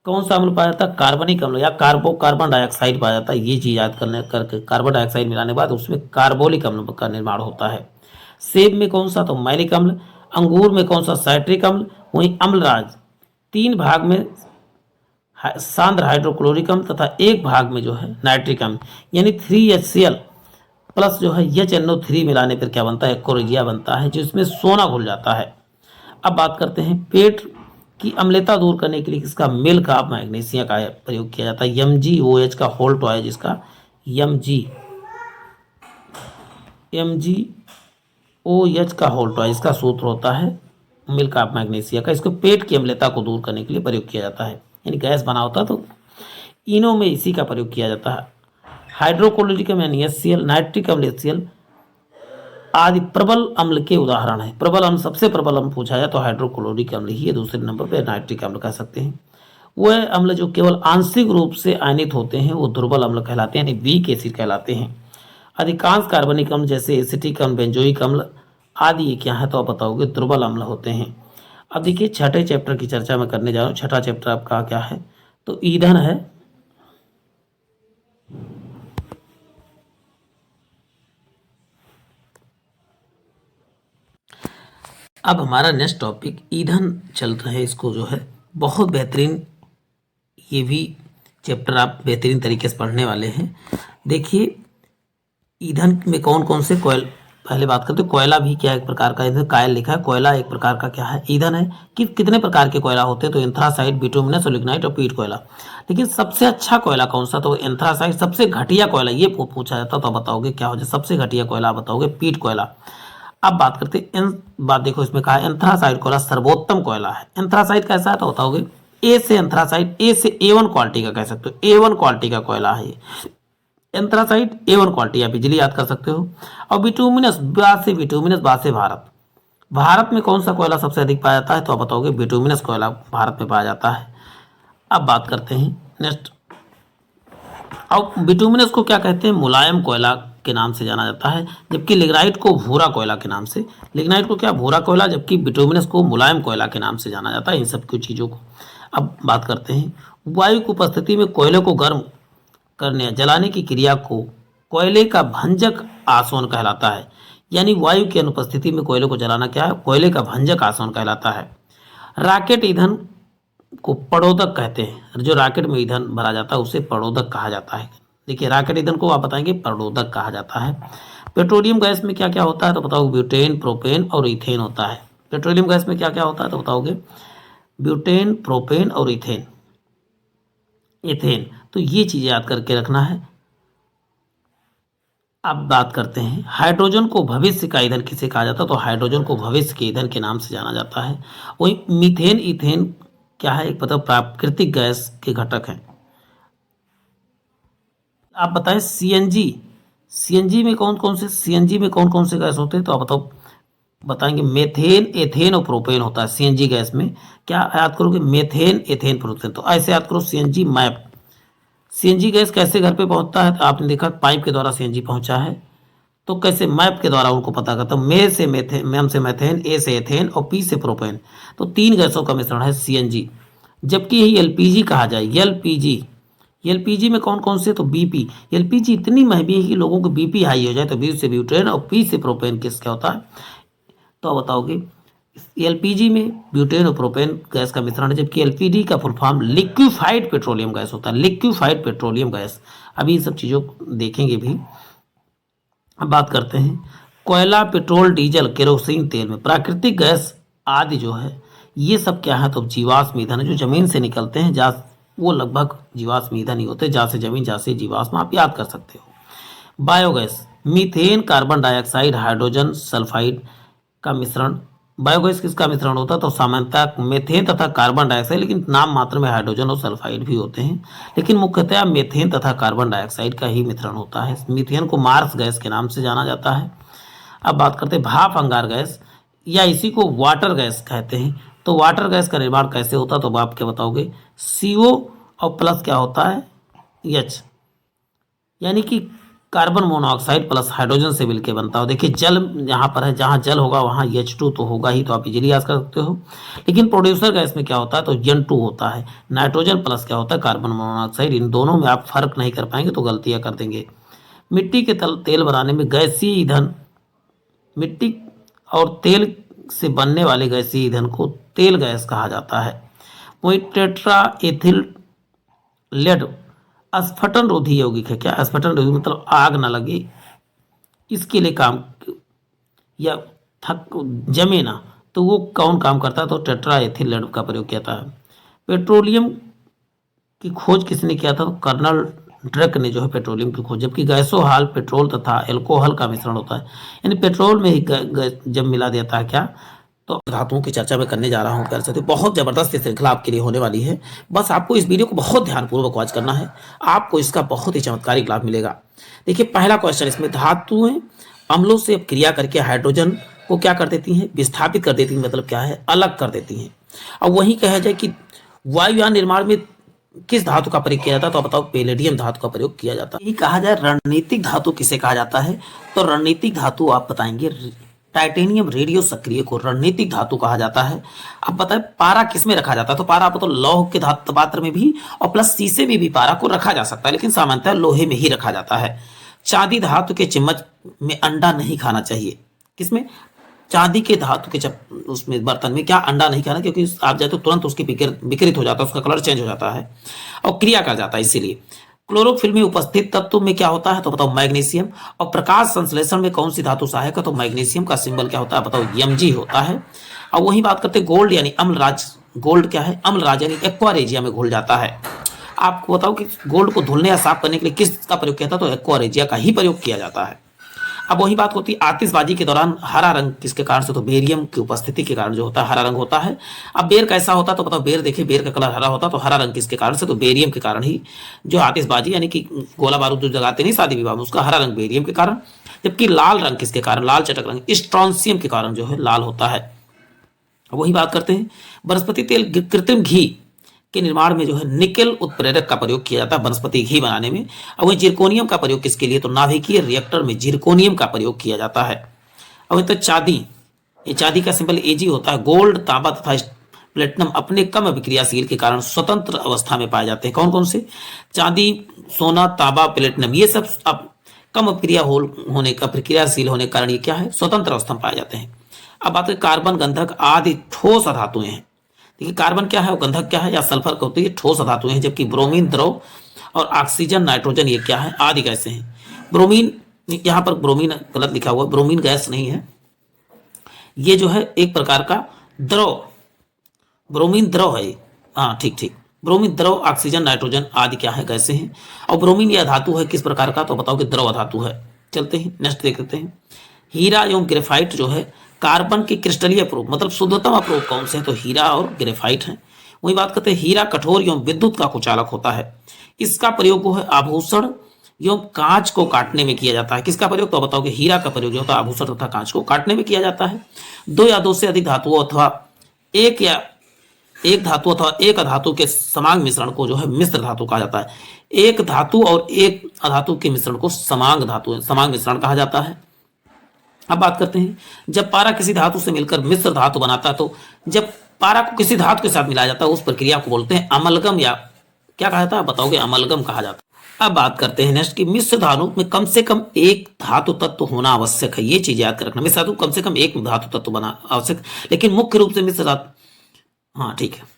कौन सा अम्ल पाया जाता है, कार्बनिक अम्ल या कार्बन डाइऑक्साइड पाया जाता है। ये चीज याद करके कार्बन डाइऑक्साइड मिलाने के बाद उसमें कार्बोलिक अम्ल का निर्माण होता है। सेब में कौन सा, तो मैलिक अम्ल। अंगूर में कौन सा, साइट्रिक अम्ल। वहीं अम्लराज 3 भाग में सांद्र हाइड्रोक्लोरिक अम्ल तथा 1 भाग में जो है नाइट्रिक अम्ल, यानी 3HCl प्लस जो है HNO3 मिलाने पर क्या बनता है, कोरिजिया बनता है, जिसमें सोना घुल जाता है। अब बात करते हैं पेट की अम्लता दूर करने के लिए किसका, मिल्क ऑफ मैग्नीशिया का प्रयोग किया जाता है। MgOH का होल्ट है जिसका MgOH का होल्ट है, इसका सूत्र होता है मिल्क ऑफ मैग्नीशिया का। इसको पेट की अम्लता को दूर करने के लिए प्रयोग किया जाता है, यानी गैस बना होता है तो इनो में इसी का प्रयोग किया जाता है। हाइड्रोक्लोरिक अम्ल यानी HCl, नाइट्रिक अम्ल HCl आदि प्रबल अम्ल के उदाहरण है। प्रबल अम्ल, सबसे प्रबल अम्ल पूछा जाए तो हाइड्रोक्लोरिक अम्ल ही है, दूसरे नंबर पे नाइट्रिक अम्ल कह सकते हैं। वह अम्ल जो केवल आंशिक रूप से आयनित होते हैं वो दुर्बल अम्ल कहलाते हैं, यानी वीक एसिड कहलाते हैं। अधिकांश कार्बनिक अम्ल जैसे एसिटिक अम्ल, बेंजोइक अम्ल आदि ये क्या है तो आप बताओगे दुर्बल अम्ल होते हैं। अब देखिए छठे चैप्टर की चर्चा मैं करने जा रहा हूँ। छठा चैप्टर आपका क्या है तो ईंधन है। अब हमारा नेक्स्ट टॉपिक ईंधन चल रहा है। इसको जो है बहुत बेहतरीन, ये भी चैप्टर आप बेहतरीन तरीके से पढ़ने वाले हैं। देखिए ईंधन में कौन कौन से कोयल, पहले बात करते हैं कोयला भी क्या एक प्रकार का ईंधन, कायल लिखा है, कोयला एक प्रकार का क्या है ईंधन है। कि कितने प्रकार के कोयला होते हैं, तो एंथ्रासाइट, बिटुमिनस और लिग्नाइट और पीट कोयला। लेकिन सबसे अच्छा कोयला कौन सा, तो एंथ्रासाइट। सबसे घटिया कोयला ये पूछा जाता तो बताओगे क्या हो जाए, सबसे घटिया कोयला आप बताओगे पीट कोयला। अब बात करते हैं बात देखो इसमें कहा एंथ्रासाइट कोयला सर्वोत्तम कोयला है। एंथ्रासाइट कैसा है तो बताओगे ए से एंथ्रासाइट, ए से A1 क्वालिटी का कह सकते हो, A1 क्वालिटी का कोयला है एंथ्रासाइट, A1 क्वालिटी, आप इजिली याद कर सकते हो। और बिटुमिनस, बा से भारत। भारत में कौन सा कोयला सबसे अधिक पाया जाता है, तो आप बताओगे बिटुमिनस कोयला भारत में पाया जाता है। अब बात करते हैं नेक्स्ट। अब बिटुमिनस को क्या कहते हैं, मुलायम कोयला के नाम से जाना जाता है, जबकि लिग्नाइट को भूरा कोयला के नाम से, लिग्नाइट को क्या भूरा कोयला, जबकि बिटुमिनस को मुलायम कोयला के नाम से जाना जाता है। इन सब कुछ चीज़ों को अब बात करते हैं। वायु की उपस्थिति में कोयले को गर्म करने या जलाने की क्रिया को कोयले का भंजक आसवन कहलाता है। यानी वायु की अनुपस्थिति में कोयले को जलाना क्या है, कोयले का भंजक आसवन कहलाता है। राकेट ईंधन को पड़ोदक कहते हैं, जो राकेट में ईंधन भरा जाता है उसे पड़ोदक कहा जाता है। देखिए राकेट ईंधन को आप बताएंगे पड़ोदक कहा जाता है। पेट्रोलियम गैस में क्या क्या होता है, तो बताओगे ब्यूटेन, प्रोपेन और इथेन होता है। पेट्रोलियम गैस में क्या क्या होता है, तो बताओगे ब्यूटेन, प्रोपेन और इथेन। तो ये चीज़ें याद करके रखना है। अब बात करते हैं हाइड्रोजन को भविष्य का ईंधन किसे कहा जाता है, तो हाइड्रोजन को भविष्य के ईंधन के नाम से जाना जाता है। वही मीथेन, इथेन क्या है, एक मतलब प्राकृतिक गैस के घटक हैं। आप बताएं सीएनजी में कौन कौन से गैस होते हैं, तो आप बताएंगे मेथेन, एथेन और प्रोपेन होता है सीएनजी गैस में। क्या याद करोगे, मेथेन, एथेन, प्रोपेन। तो ऐसे याद करो सीएनजी मैप। सीएनजी गैस कैसे घर पे पहुंचता है, तो आपने देखा पाइप के द्वारा सीएनजी पहुंचा है, तो कैसे मैप के द्वारा उनको पता करता हूँ। मे से मैथेन, ए से एथेन और पी से प्रोपेन, तो 3 गैसों का मिश्रण है सीएनजी। जबकि यही एलपीजी कहा जाए, एलपीजी में कौन कौन से, तो बीपी। एलपीजी इतनी महंगी है कि लोगों को बीपी हाई हो जाए, तो बी से ब्यूटेन और पी से प्रोपेन किस क्या होता है, तो आप बताओगे एलपीजी में ब्यूटेन और प्रोपेन गैस का मिश्रण है। जबकि एलपीजी का full form liquefied petroleum gas होता है, लिक्विफाइड पेट्रोलियम गैस। अभी इन सब चीज़ों को देखेंगे भी। अब बात करते हैं कोयला, पेट्रोल, डीजल, केरोसिन तेल में प्राकृतिक गैस आदि जो है ये सब क्या है, तो जीवाश्म ईंधन है, जो जमीन से निकलते हैं। जहाँ वो लगभग जीवाश्म ईंधन ही होते हैं, जहाँ से जमीन, जहाँ से जीवाश्म, आप याद कर सकते हो। Biogas, methane, carbon dioxide, hydrogen sulphide का मिश्रण। बायोगैस किसका मिश्रण होता है, तो सामान्यतः मेथेन तथा कार्बन डाइऑक्साइड, लेकिन नाम मात्र में हाइड्रोजन और सल्फाइड भी होते हैं, लेकिन मुख्यतः मेथेन तथा कार्बन डाइऑक्साइड का ही मिश्रण होता है। मीथेन को मार्स गैस के नाम से जाना जाता है। अब बात करते हैं भाप अंगार गैस, या इसी को वाटर गैस कहते हैं। तो वाटर गैस का निर्माण कैसे होता है, तो आप क्या बताओगे, CO और प्लस क्या होता है, H, यानी कि कार्बन मोनोऑक्साइड प्लस हाइड्रोजन से मिलकर बनता हो। देखिए जल यहाँ पर है, जहाँ जल होगा वहाँ H2 तो होगा ही, तो आप इजीली याद कर सकते हो। लेकिन प्रोड्यूसर गैस में क्या होता है, तो N2 होता है। नाइट्रोजन प्लस क्या होता है, कार्बन मोनोऑक्साइड। इन दोनों में आप फर्क नहीं कर पाएंगे तो गलतियाँ कर देंगे। मिट्टी के तेल बनाने में गैसीय ईंधन, मिट्टी और तेल से बनने वाले गैसीय ईंधन को तेल गैस कहा जाता है। वही टेट्रा एथिल लेड अस्फटन रोधी यौगिक है। क्या अस्फटन रोधी, मतलब आग ना लगे इसके लिए काम, या थक जमे ना, तो वो कौन काम करता है, तो टेट्रा एथिल लेड का प्रयोग किया था। पेट्रोलियम की खोज किसने किया था, तो कर्नल ड्रक ने जो है पेट्रोलियम की खोज। जबकि गैसोहाल पेट्रोल तथा एल्कोहल का मिश्रण होता है, यानी पेट्रोल में ही जब मिला देता है क्या, तो धातुओं की चर्चा मैं करने जा रहा हूँ प्यारे साथियों। बहुत जबरदस्त श्रृंखला आपके लिए होने वाली है। बस आपको इस वीडियो को बहुत ध्यानपूर्वक वॉच करना है, आपको इसका बहुत ही चमत्कारिक लाभ मिलेगा। देखिए पहला क्वेश्चन, इसमें धातुएं अम्लों से क्रिया करके हाइड्रोजन को क्या कर देती हैं, विस्थापित कर देती हैं, मतलब क्या है, अलग कर देती हैं। अब वही कहा जाए कि वायुयान निर्माण में किस धातु का प्रयोग किया जाता है, तो बताओ पैलेडियम धातु का प्रयोग किया जाता है। यही कहा जाए रणनीतिक धातु किसे कहा जाता है, तो रणनीतिक धातु आप बताएंगे टाइटेनियम रेडियो सक्रिय को रणनीतिक धातु कहा जाता है। अब बताएं पारा किस में रखा जाता है, तो पारा आप तो लौह के धातु पात्र में भी और प्लस शीशे में भी पारा को रखा जा सकता है, लेकिन सामान्यतः लोहे में ही रखा जाता है। चांदी धातु के चम्मच में अंडा नहीं खाना चाहिए, किसमें, चांदी के धातु के जब उसमें बर्तन में क्या अंडा नहीं खाना, क्योंकि आप जाए तो तुरंत उसकी विकृत हो जाता है, उसका कलर चेंज हो जाता है और क्रिया कर जाता है। इसीलिए क्लोरोफिल में उपस्थित तत्व में क्या होता है तो बताओ मैग्नीशियम। और प्रकाश संश्लेषण में कौन सी धातु सहायक है तो मैग्नीशियम का सिंबल क्या होता है बताओ Mg होता है। और वही बात करते हैं गोल्ड यानी अम्लराज। गोल्ड क्या है? अम्लराज यानी एक्वा रेजिया में घुल जाता है। आपको बताओ कि गोल्ड को धुलने या साफ करने के लिए किसका प्रयोग किया था तो एक्वा रेजिया का ही प्रयोग किया जाता है। अब वही बात होती है आतिशबाजी के दौरान हरा रंग किसके कारण से तो बेरियम की उपस्थिति के कारण जो होता है हरा रंग होता है। अब बेर कैसा होता तो बताओ, बेर देखिए बेर का कलर हरा होता तो हरा रंग किसके कारण से तो बेरियम के कारण ही। जो आतिशबाजी यानी कि गोला बारूद जो जगाते नहीं शादी विवाह में, उसका हरा रंग बेरियम के कारण। जबकि लाल रंग किसके कारण, लाल चटक रंग स्ट्रॉन्सियम के कारण जो है लाल होता है। वही बात करते हैं वनस्पति तेल कृत्रिम घी के निर्माण में जो है निकेल उत्प्रेरक का प्रयोग किया जाता है वनस्पति घी बनाने में। और वही जिरकोनियम का प्रयोग किसके लिए तो नाभिकीय रिएक्टर में जिरकोनियम का प्रयोग किया जाता है। अब तो चांदी, ये चांदी का सिंबल Ag होता है। गोल्ड, तांबा तथा प्लेटिनम अपने कम अभिक्रियाशील के कारण स्वतंत्र अवस्था में पाए जाते हैं। कौन कौन से? चांदी, सोना, तांबा, प्लेटिनम, ये सब अब कम अभिक्रिया होने का प्रक्रियाशील होने के कारण ये क्या है स्वतंत्र अवस्था में पाए जाते हैं। अब बात करें कार्बन, गंधक आदि ठोस धातुएं हैं। देखिए कार्बन क्या है और गंधक क्या है या सल्फर का होती है ठोस धातुएं हैं। जबकि ब्रोमीन द्रव और ऑक्सीजन, नाइट्रोजन ये क्या है आदि गैसें हैं। ब्रोमीन, यहाँ पर ब्रोमीन गलत लिखा हुआ है, ब्रोमीन गैस नहीं है, ये जो है एक प्रकार का द्रव, ब्रोमीन द्रव है। हाँ ठीक ठीक, ब्रोमीन द्रव, ऑक्सीजन, नाइट्रोजन आदि क्या है गैसें हैं। और ब्रोमीन यह धातु है किस प्रकार का तो बताओ कि द्रव धातु है। चलते हैं नेक्स्ट देख लेते हैं। हीरा एवं ग्रेफाइट जो है कार्बन के क्रिस्टलीय प्रूफ मतलब शुद्धतम प्रूफ कौन से हैं तो हीरा और ग्रेफाइट हैं। वही बात करते हैं हीरा कठोर एवं विद्युत का कुचालक होता है। इसका प्रयोग जो है आभूषण एवं कांच को काटने में किया जाता है। किसका प्रयोग तो बताओ कि हीरा का प्रयोग जो होता है आभूषण तथा कांच को काटने में किया जाता है। दो या दो से अधिक धातुओं अथवा एक धातु अथवा एक अधातु के समांग मिश्रण को जो है मिश्र धातु कहा जाता है। एक धातु और एक अधातु के मिश्रण को समांग मिश्रण कहा जाता है। अब बात करते हैं जब पारा किसी धातु से मिलकर मिश्र धातु बनाता है तो जब पारा को किसी धातु के साथ मिलाया जाता है उस प्रक्रिया को बोलते हैं अमलगम, या क्या कहा जाता है बताओगे अमलगम कहा जाता है। अब बात करते हैं नेक्स्ट कि मिश्र धातु में कम से कम एक धातु तत्व होना आवश्यक है। ये चीज याद कर रखना, मिश्र धातु कम से कम एक धातु तत्व बना आवश्यक, लेकिन मुख्य रूप से मिश्र धातु, हाँ ठीक है।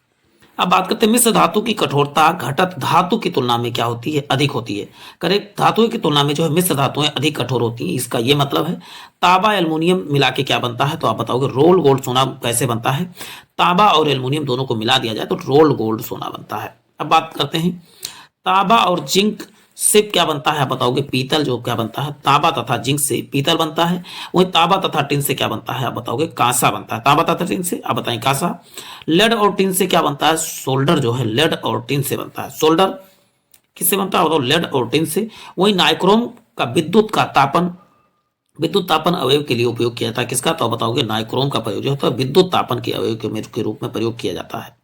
अब बात करते हैं मिश्र धातु की कठोरता घटत धातु की तुलना में क्या होती है अधिक होती है। करेक्ट, धातुओं की तुलना में जो है मिश्र धातुएं अधिक कठोर होती हैं। इसका ये मतलब है तांबा एल्युमिनियम मिला के क्या बनता है तो आप बताओगे रोल गोल्ड सोना कैसे बनता है। तांबा और एल्युमिनियम दोनों को मिला दिया जाए तो रोल गोल्ड सोना बनता है। अब बात करते हैं तांबा और जिंक से क्या बनता है बताओगे पीतल जो क्या बनता है, तांबा तथा जिंक से पीतल बनता है। वही तांबा तथा टिन से क्या बनता है आप बताओगे कांसा बनता है। तांबा तथा टिन से आप बताएं कांसा। लेड और टिन से क्या बनता है सोल्डर जो है लेड और टिन से बनता है। सोल्डर किससे बनता है बताओ लेड और टिन से। वही नाइक्रोम का विद्युत तापन अवयव के लिए उपयोग किया जाता है। किसका तो बताओगे नाइक्रोम का प्रयोग जो होता है विद्युत तापन के अवयव के रूप में प्रयोग किया जाता है।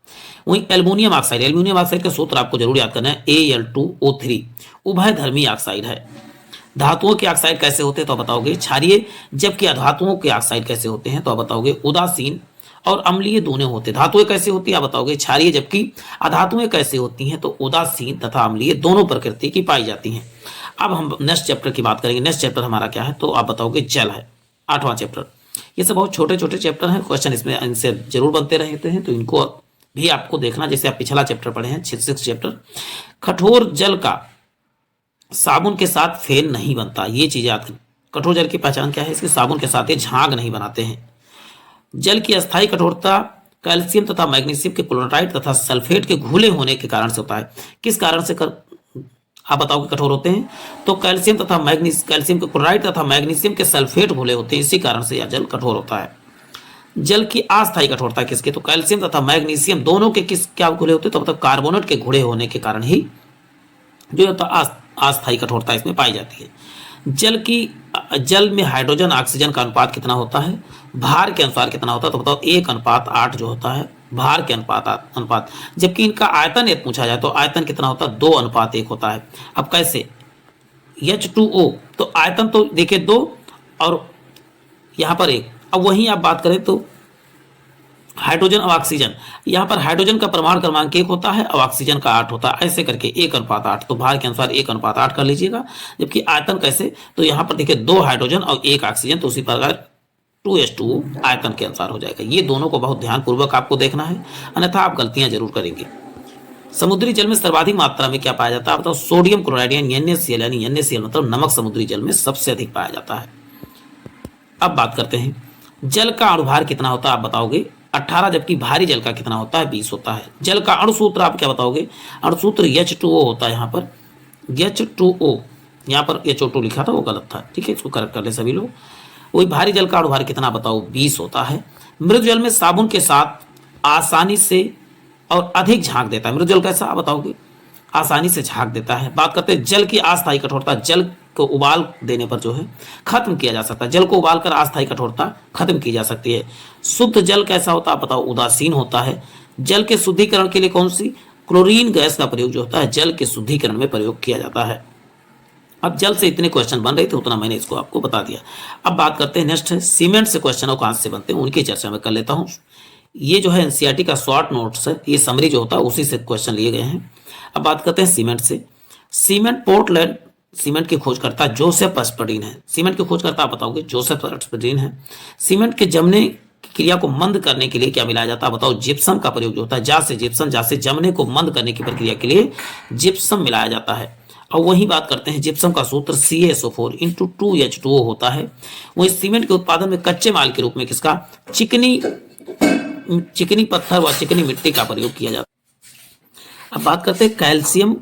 वहीं एल्युमिनियम ऑक्साइड का सूत्र आपको जरूर याद करना है Al2O3 उभयधर्मी ऑक्साइड है। धातुओं के ऑक्साइड कैसे होते हैं तो बताओगे क्षारीय, जबकि अधातुओं के ऑक्साइड कैसे होते हैं तो बताओगे उदासीन और अम्लीय दोनों होते हैं। धातुएं कैसे होती है आप बताओगे क्षारीय, जबकि अधातुएं कैसे होती हैं तो उदासीन तथा अम्लीय दोनों प्रकृति की पाई जाती हैं। अब हम नेक्स्ट चैप्टर की बात करेंगे। नेक्स्ट चैप्टर हमारा क्या है तो आप बताओगे जल है, 8वां चैप्टर। ये सब बहुत छोटे छोटे चैप्टर हैं, क्वेश्चन इसमें इनसे जरूर बनते रहते हैं तो इनको भी आपको देखना। जैसे आप पिछला चैप्टर पढ़े हैं 6 चैप्टर। कठोर जल का साबुन के साथ फेन नहीं बनता, ये चीज याद करें। कठोर जल की पहचान क्या है, इसके साबुन के साथ ये झाग नहीं बनाते हैं। जल की अस्थायी कठोरता कैल्शियम तथा मैग्नीशियम के क्लोराइड तथा सल्फेट के घुले होने के कारण से होता है। किस कारण से आप बताओगे कठोर होते हैं तो कैल्शियम के क्लोराइड तथा मैग्नीशियम के सल्फेट घुले होते हैं, इसी कारण से यह जल कठोर होता है। जल की अस्थायी कठोरता किसके तो कैल्शियम तथा मैग्नीशियम दोनों के क्या घुले होते हैं तो मतलब कार्बोनेट के घुले होने के कारण ही जो होता अस्थायी कठोरता इसमें पाई जाती है। जल में हाइड्रोजन ऑक्सीजन का अनुपात कितना होता है, भार के अनुसार कितना होता है तो बताओ 1:8 जो होता है भार के अनुपात। जबकि इनका आयतन यदि पूछा जाए तो आयतन कितना होता है 2:1 होता है। अब कैसे H2O तो आयतन तो देखिए 2 और यहाँ पर 1। अब वहीं आप बात करें तो हाइड्रोजन और ऑक्सीजन, यहाँ पर हाइड्रोजन का परमाणु क्रमांक 1 होता है और ऑक्सीजन का 8 होता है। ऐसे करके 1:8 तो भार के अनुसार 1:8 कर लीजिएगा। जबकि आयतन कैसे तो यहाँ पर देखिए 2 हाइड्रोजन और 1 ऑक्सीजन तो उसी प्रकार 2:2 आयतन के अनुसार हो जाएगा। ये दोनों को बहुत ध्यानपूर्वक आपको देखना है, अन्यथा आप गलतियां जरूर करेंगे। समुद्री जल में सर्वाधिक मात्रा में क्या पाया जाता है बताओ? सोडियम क्लोराइड यानी NaCl, यानी NaCl मतलब नमक समुद्री जल में सबसे अधिक पाया जाता है। अब बात करते हैं जल का अणुभार कितना होता है, आप बताओगे 18, जबकि भारी जल का कितना होता है? 20 होता है। जल का अणुसूत्र आप क्या बताओगे? अणुसूत्र H2O होता है। यहाँ पर H2O, यहाँ पर HO2 लिखा था वो गलत था, ठीक है, इसको करेक्ट कर ले सभी लोग। वही भारी जल का अणुभार कितना बताओ? 20 होता है। मृदु जल में साबुन के साथ आसानी से और अधिक झाग देता है। मृदु जल कैसा, आप बताओगे? आसानी से झाग देता है। बात करते हैं जल की अस्थायी कठोरता। जल को उबाल देने पर जो है खत्म किया जा सकता है। जल को उबाल कर अस्थायी कठोरता खत्म की जा सकती है। शुद्ध जल कैसा होता है आप बताओ? उदासीन होता है। जल के शुद्धिकरण के लिए कौन सी क्लोरीन गैस का प्रयोग जो होता है जल के शुद्धिकरण में प्रयोग किया जाता है। अब जल से इतने क्वेश्चन बन रहे थे, उतना मैंने इसको आपको बता दिया। अब बात करते हैं नेक्स्ट है सीमेंट से क्वेश्चन और कहां से बनते हैं, उनकी चर्चा मैं कर लेता हूं। ये जो है एनसीईआरटी का शॉर्ट नोट्स है, ये समरी जो होता है उसी से क्वेश्चन लिए गए हैं। अब बात करते हैं सीमेंट से। सीमेंट पोर्टलैंड सीमेंट की खोजकर्ता जोसेफ अस्पर्डीन है। सीमेंट की खोजकर्ता आप बताओगे? जोसेफ अस्पर्डीन है। सीमेंट के जमने की क्रिया को मंद करने के लिए क्या मिलाया जाता है बताओ? जिप्सम का प्रयोग जो होता है। जा से जिप्सम, जा से जमने को मंद करने की प्रक्रिया के लिए जिप्सम मिलाया जाता है। और वही बात करते हैं जिप्सम का सूत्र CaSO4 × 2H2O होता है। वही सीमेंट के उत्पादन में कच्चे माल के रूप में किसका? चिकनी पत्थर व चिकनी मिट्टी का प्रयोग किया जाता है। अब बात करते हैं कैल्शियम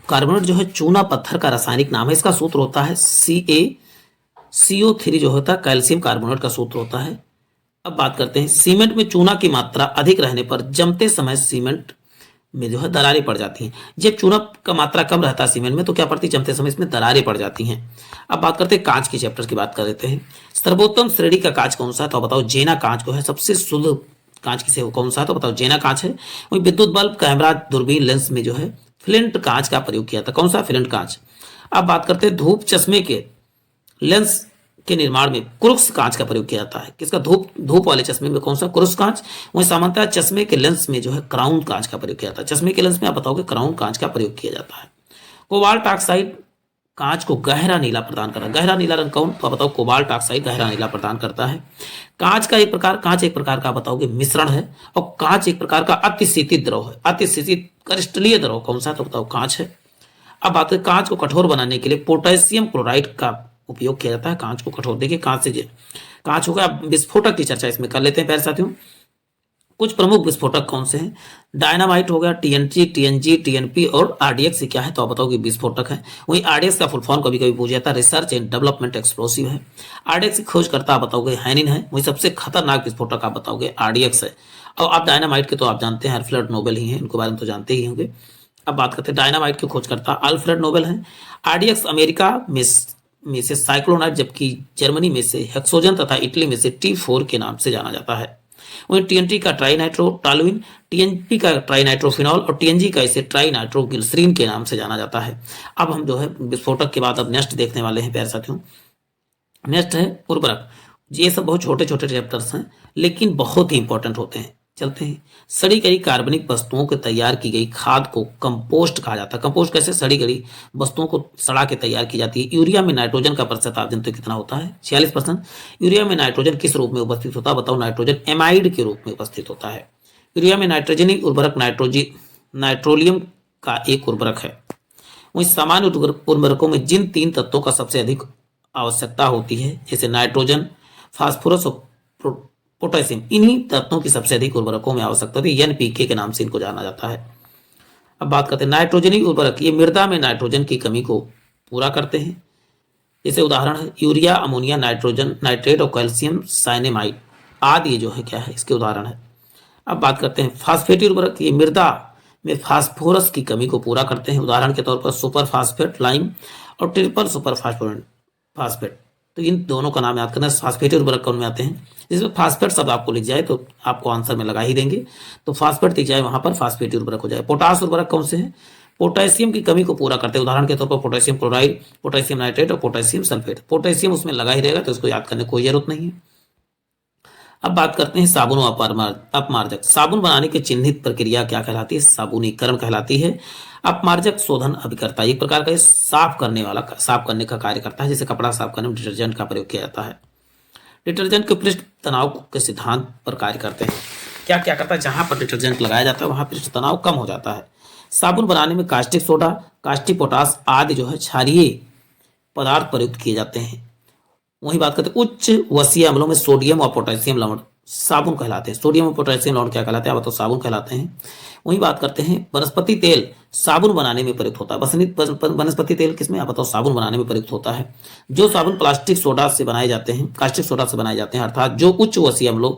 कार्बोनेट जो है चूना पत्थर का रासायनिक नाम है। इसका सूत्र होता है CaCO3 जो होता है कैल्शियम कार्बोनेट का सूत्र होता है। अब बात करते हैं सीमेंट में चूना की मात्रा अधिक रहने पर जमते समय सीमेंट में जो है दरारें पड़ जाती हैं। जब चूना का मात्रा कम रहता है सीमेंट में तो क्या पड़ती है? जमते समय इसमें दरारें पड़ जाती हैं। अब बात करते हैं कांच की चैप्टर की बात कर लेते हैं। सर्वोत्तम श्रेणी का कांच कौन सा है तो बताओ? जेना कांच को है। सबसे सुलभ कांच किसे कौन सा है तो बताओ? जेना कांच है। वही विद्युत बल्ब, कैमरा, दूरबीन, लेंस में जो है फ्लिंट कांच का प्रयोग किया था। कौन सा? फ्लिंट कांच। अब बात करते हैं धूप चश्मे के लेंस के निर्माण में क्रुक्स कांच का प्रयोग किया जाता है। किसका? धूप वाले चश्मे में कौन सा? क्रुक्स कांच। वहीं सामान्यतः चश्मे के लेंस में जो है क्राउन कांच का प्रयोग किया जाता है। चश्मे के लेंस में आप बताओगे क्राउन कांच का प्रयोग किया जाता है। कोबाल्ट ऑक्साइड कांच को गहरा नीला प्रदान करता है। गहरा नीला रंग कौन? तो बताओ कोबाल्ट ऑक्साइड गहरा नीला प्रदान करता है। कांच एक प्रकार का बताओगे मिश्रण है। और कांच एक प्रकार का अतिशीतित द्रव है। अतिशीतित क्रिस्टलीय द्रव कौन सा तो बताओ? कांच है। अब बात करें कांच को कठोर बनाने के लिए पोटेशियम क्लोराइड का उपयोग किया जाता है। कांच को कठोर, देखिए कांच होगा। विस्फोटक की चर्चा इसमें कर लेते हैं प्यारे साथियों। कुछ प्रमुख विस्फोटक कौन से हैं? डायनामाइट हो गया, TNT, TNG, TNP और RDX क्या है तो आप बताओगे? विस्फोटक है। वही RDX का फुल फॉर्म कभी कभी पूछा जाता है, रिसर्च एंड डेवलपमेंट एक्सप्लोसिव है। RDX की खोजकर्ता आप बताओगे? हैनिन है। वही सबसे खतरनाक विस्फोटक आप बताओगे? RDX है। और आप डायनामाइट के तो आप जानते हैं अल्फ्रेड नोबेल ही हैं, इनके बारे में तो जानते ही होंगे। अब बात करते हैं डायनामाइट की खोजकर्ता अल्फ्रेड नोबेल हैं। RDX अमेरिका में से साइक्लोनाइट, जबकि जर्मनी में से हेक्सोजन तथा इटली में से T4 के नाम से जाना जाता है। वहीं TNT का ट्राइनाइट्रोटॉलुइन, TNP का ट्राइनाइट्रोफिनॉल और TNG का इसे ट्राइनाइट्रोग्लिसरीन के नाम से जाना जाता है। अब हम जो है विस्फोटक के बाद अब नेक्स्ट देखने वाले हैं प्यारे साथियों। नेक्स्ट है उर्वरक। ये सब बहुत छोटे छोटे चैप्टर्स हैं लेकिन बहुत ही इंपॉर्टेंट होते हैं। चलते हैं। सड़ी गली कार्बनिक वस्तुओं के तैयार की गई खाद को कंपोस्ट कहा जाता है। कंपोस्ट कैसे? सड़ी गली वस्तुओं को सड़ा के तैयार की जाती है। यूरिया में नाइट्रोजन का प्रतिशत आप जानते हो कितना होता है? 46%। यूरिया में नाइट्रोजन किस रूप में उपस्थित होता है बताओ? नाइट्रोजन एमाइड के रूप में उपस्थित होता है। यूरिया में नाइट्रोजनी उर्वरक नाइट्रोलियम का एक उर्वरक है। वहीं सामान्य उर्वरकों में जिन 3 तत्वों का सबसे अधिक आवश्यकता होती है जैसे नाइट्रोजन, फास्फोरस और पोटेशियम, इन्हीं तत्वों की सबसे अधिक उर्वरकों में आवश्यकता होती है। NPK के नाम से इनको जाना जाता है। अब बात करते हैं नाइट्रोजनी उर्वरक। ये मृदा में नाइट्रोजन की कमी को पूरा करते हैं। जैसे उदाहरण है यूरिया, अमोनिया, नाइट्रोजन नाइट्रेट और कैल्शियम साइनेमाइड आदि, ये जो है क्या है इसके उदाहरण है। अब बात करते हैं फास्फेटी उर्वरक। ये मृदा में फास्फोरस की कमी को पूरा करते हैं। उदाहरण के तौर पर सुपर फास्फेट लाइम और ट्रिपल सुपर फास्फेट। तो इन दोनों का नाम याद करना। फास्फेटी उर्वरक कौन में आते हैं? जिसमें फास्फेट शब्द आपको लिख जाए तो आपको आंसर में लगा ही देंगे, तो फास्फेट दिख जाए वहां पर फास्फेटी उर्वरक हो जाए। पोटास उर्वरक कौन से हैं? पोटेशियम की कमी को पूरा करते हैं। उदाहरण के तौर पर पोटेशियम क्लोराइड, पोटेशियम नाइट्रेट और पोटेशियम सल्फेट। पोटेशियम उसमें लगा ही रहेगा तो इसको याद करने की कोई जरूरत नहीं है। अब बात करते हैं साबुन और अपमार्जक। साबुन बनाने की चिन्हित प्रक्रिया क्या कहलाती है? साबुनीकरण कहलाती है। अपमार्जक शोधन अभिकर्ता एक प्रकार का साफ करने का कार्य करता है। जैसे कपड़ा साफ करने में डिटर्जेंट का प्रयोग किया जाता है। डिटर्जेंट के पृष्ठ तनाव के सिद्धांत पर कार्य करते हैं। क्या क्या करता है, जहां पर डिटर्जेंट लगाया जाता है वहां पृष्ठ तनाव कम हो जाता है। साबुन बनाने में कास्टिक सोडा, कास्टिक पोटास आदि जो है क्षारीय पदार्थ प्रयुक्त किए जाते हैं। वही बात करते हैं उच्च वसीय अम्लों में सोडियम और पोटेशियम लवण साबुन कहलाते हैं। सोडियम और पोटेशियम लवण क्या कहलाते हैं, आप बताओ, साबुन कहलाते हैं। वही बात करते हैं वनस्पति तेल साबुन बनाने में प्रयुक्त होता है। वनस्पति तेल किसमें, आप बताओ, साबुन बनाने में प्रयुक्त होता है। जो साबुन प्लास्टिक सोडा से बनाए जाते हैं, कास्टिक सोडा से बनाए जाते हैं, अर्थात जो उच्च वसीय अम्लों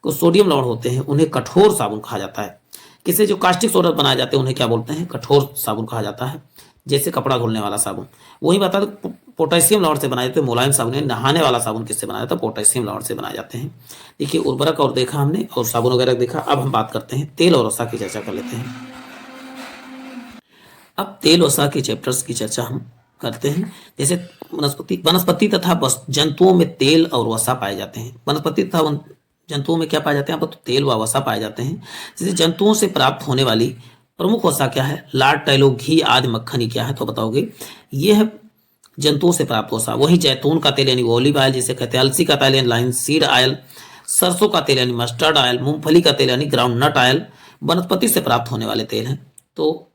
को सोडियम लवण होते हैं, उन्हें कठोर साबुन कहा जाता है। किसे जो कास्टिक सोडा बनाए जाते हैं उन्हें क्या बोलते हैं, कठोर साबुन कहा जाता है, जैसे कपड़ा धुलने वाला साबुन। वही बता दो पोटेशियम लवण से बनाए जाते हैं मुलायम साबुन। नहाने वाला साबुन किससे बनाया जाता है, पोटेशियम लवण से बनाए जाते हैं। देखिए उर्वरक और देखा हमने और साबुन वगैरह देखा। अब हम बात करते हैं तेल और वसा की चर्चा कर लेते हैं। अब तेल वसा के चैप्टर्स की चर्चा हम करते हैं। जैसे वनस्पति तथा जंतुओं में तेल और वसा पाए जाते हैं। वनस्पति तथा जंतुओं में क्या पाए जाते हैं, आप तो तेल व वसा पाए जाते हैं। जैसे जंतुओं से प्राप्त होने वाली प्रमुख वसा क्या है, लाट, तैलो, घी आदि, मक्खन ही क्या है, तो बताओगे ये है जंतुओं से प्राप्त वसा। वही जैतून का तेल यानी ऑलिव ऑयल जिसे कहते हैं, अलसी का तेल यानी लाइन सीड ऑयल, सरसों का तेल यानी मस्टर्ड ऑयल, मूंगफली का तेल यानी ग्राउंड नट ऑयल वनस्पति से प्राप्त होने वाले तेल हैं। तो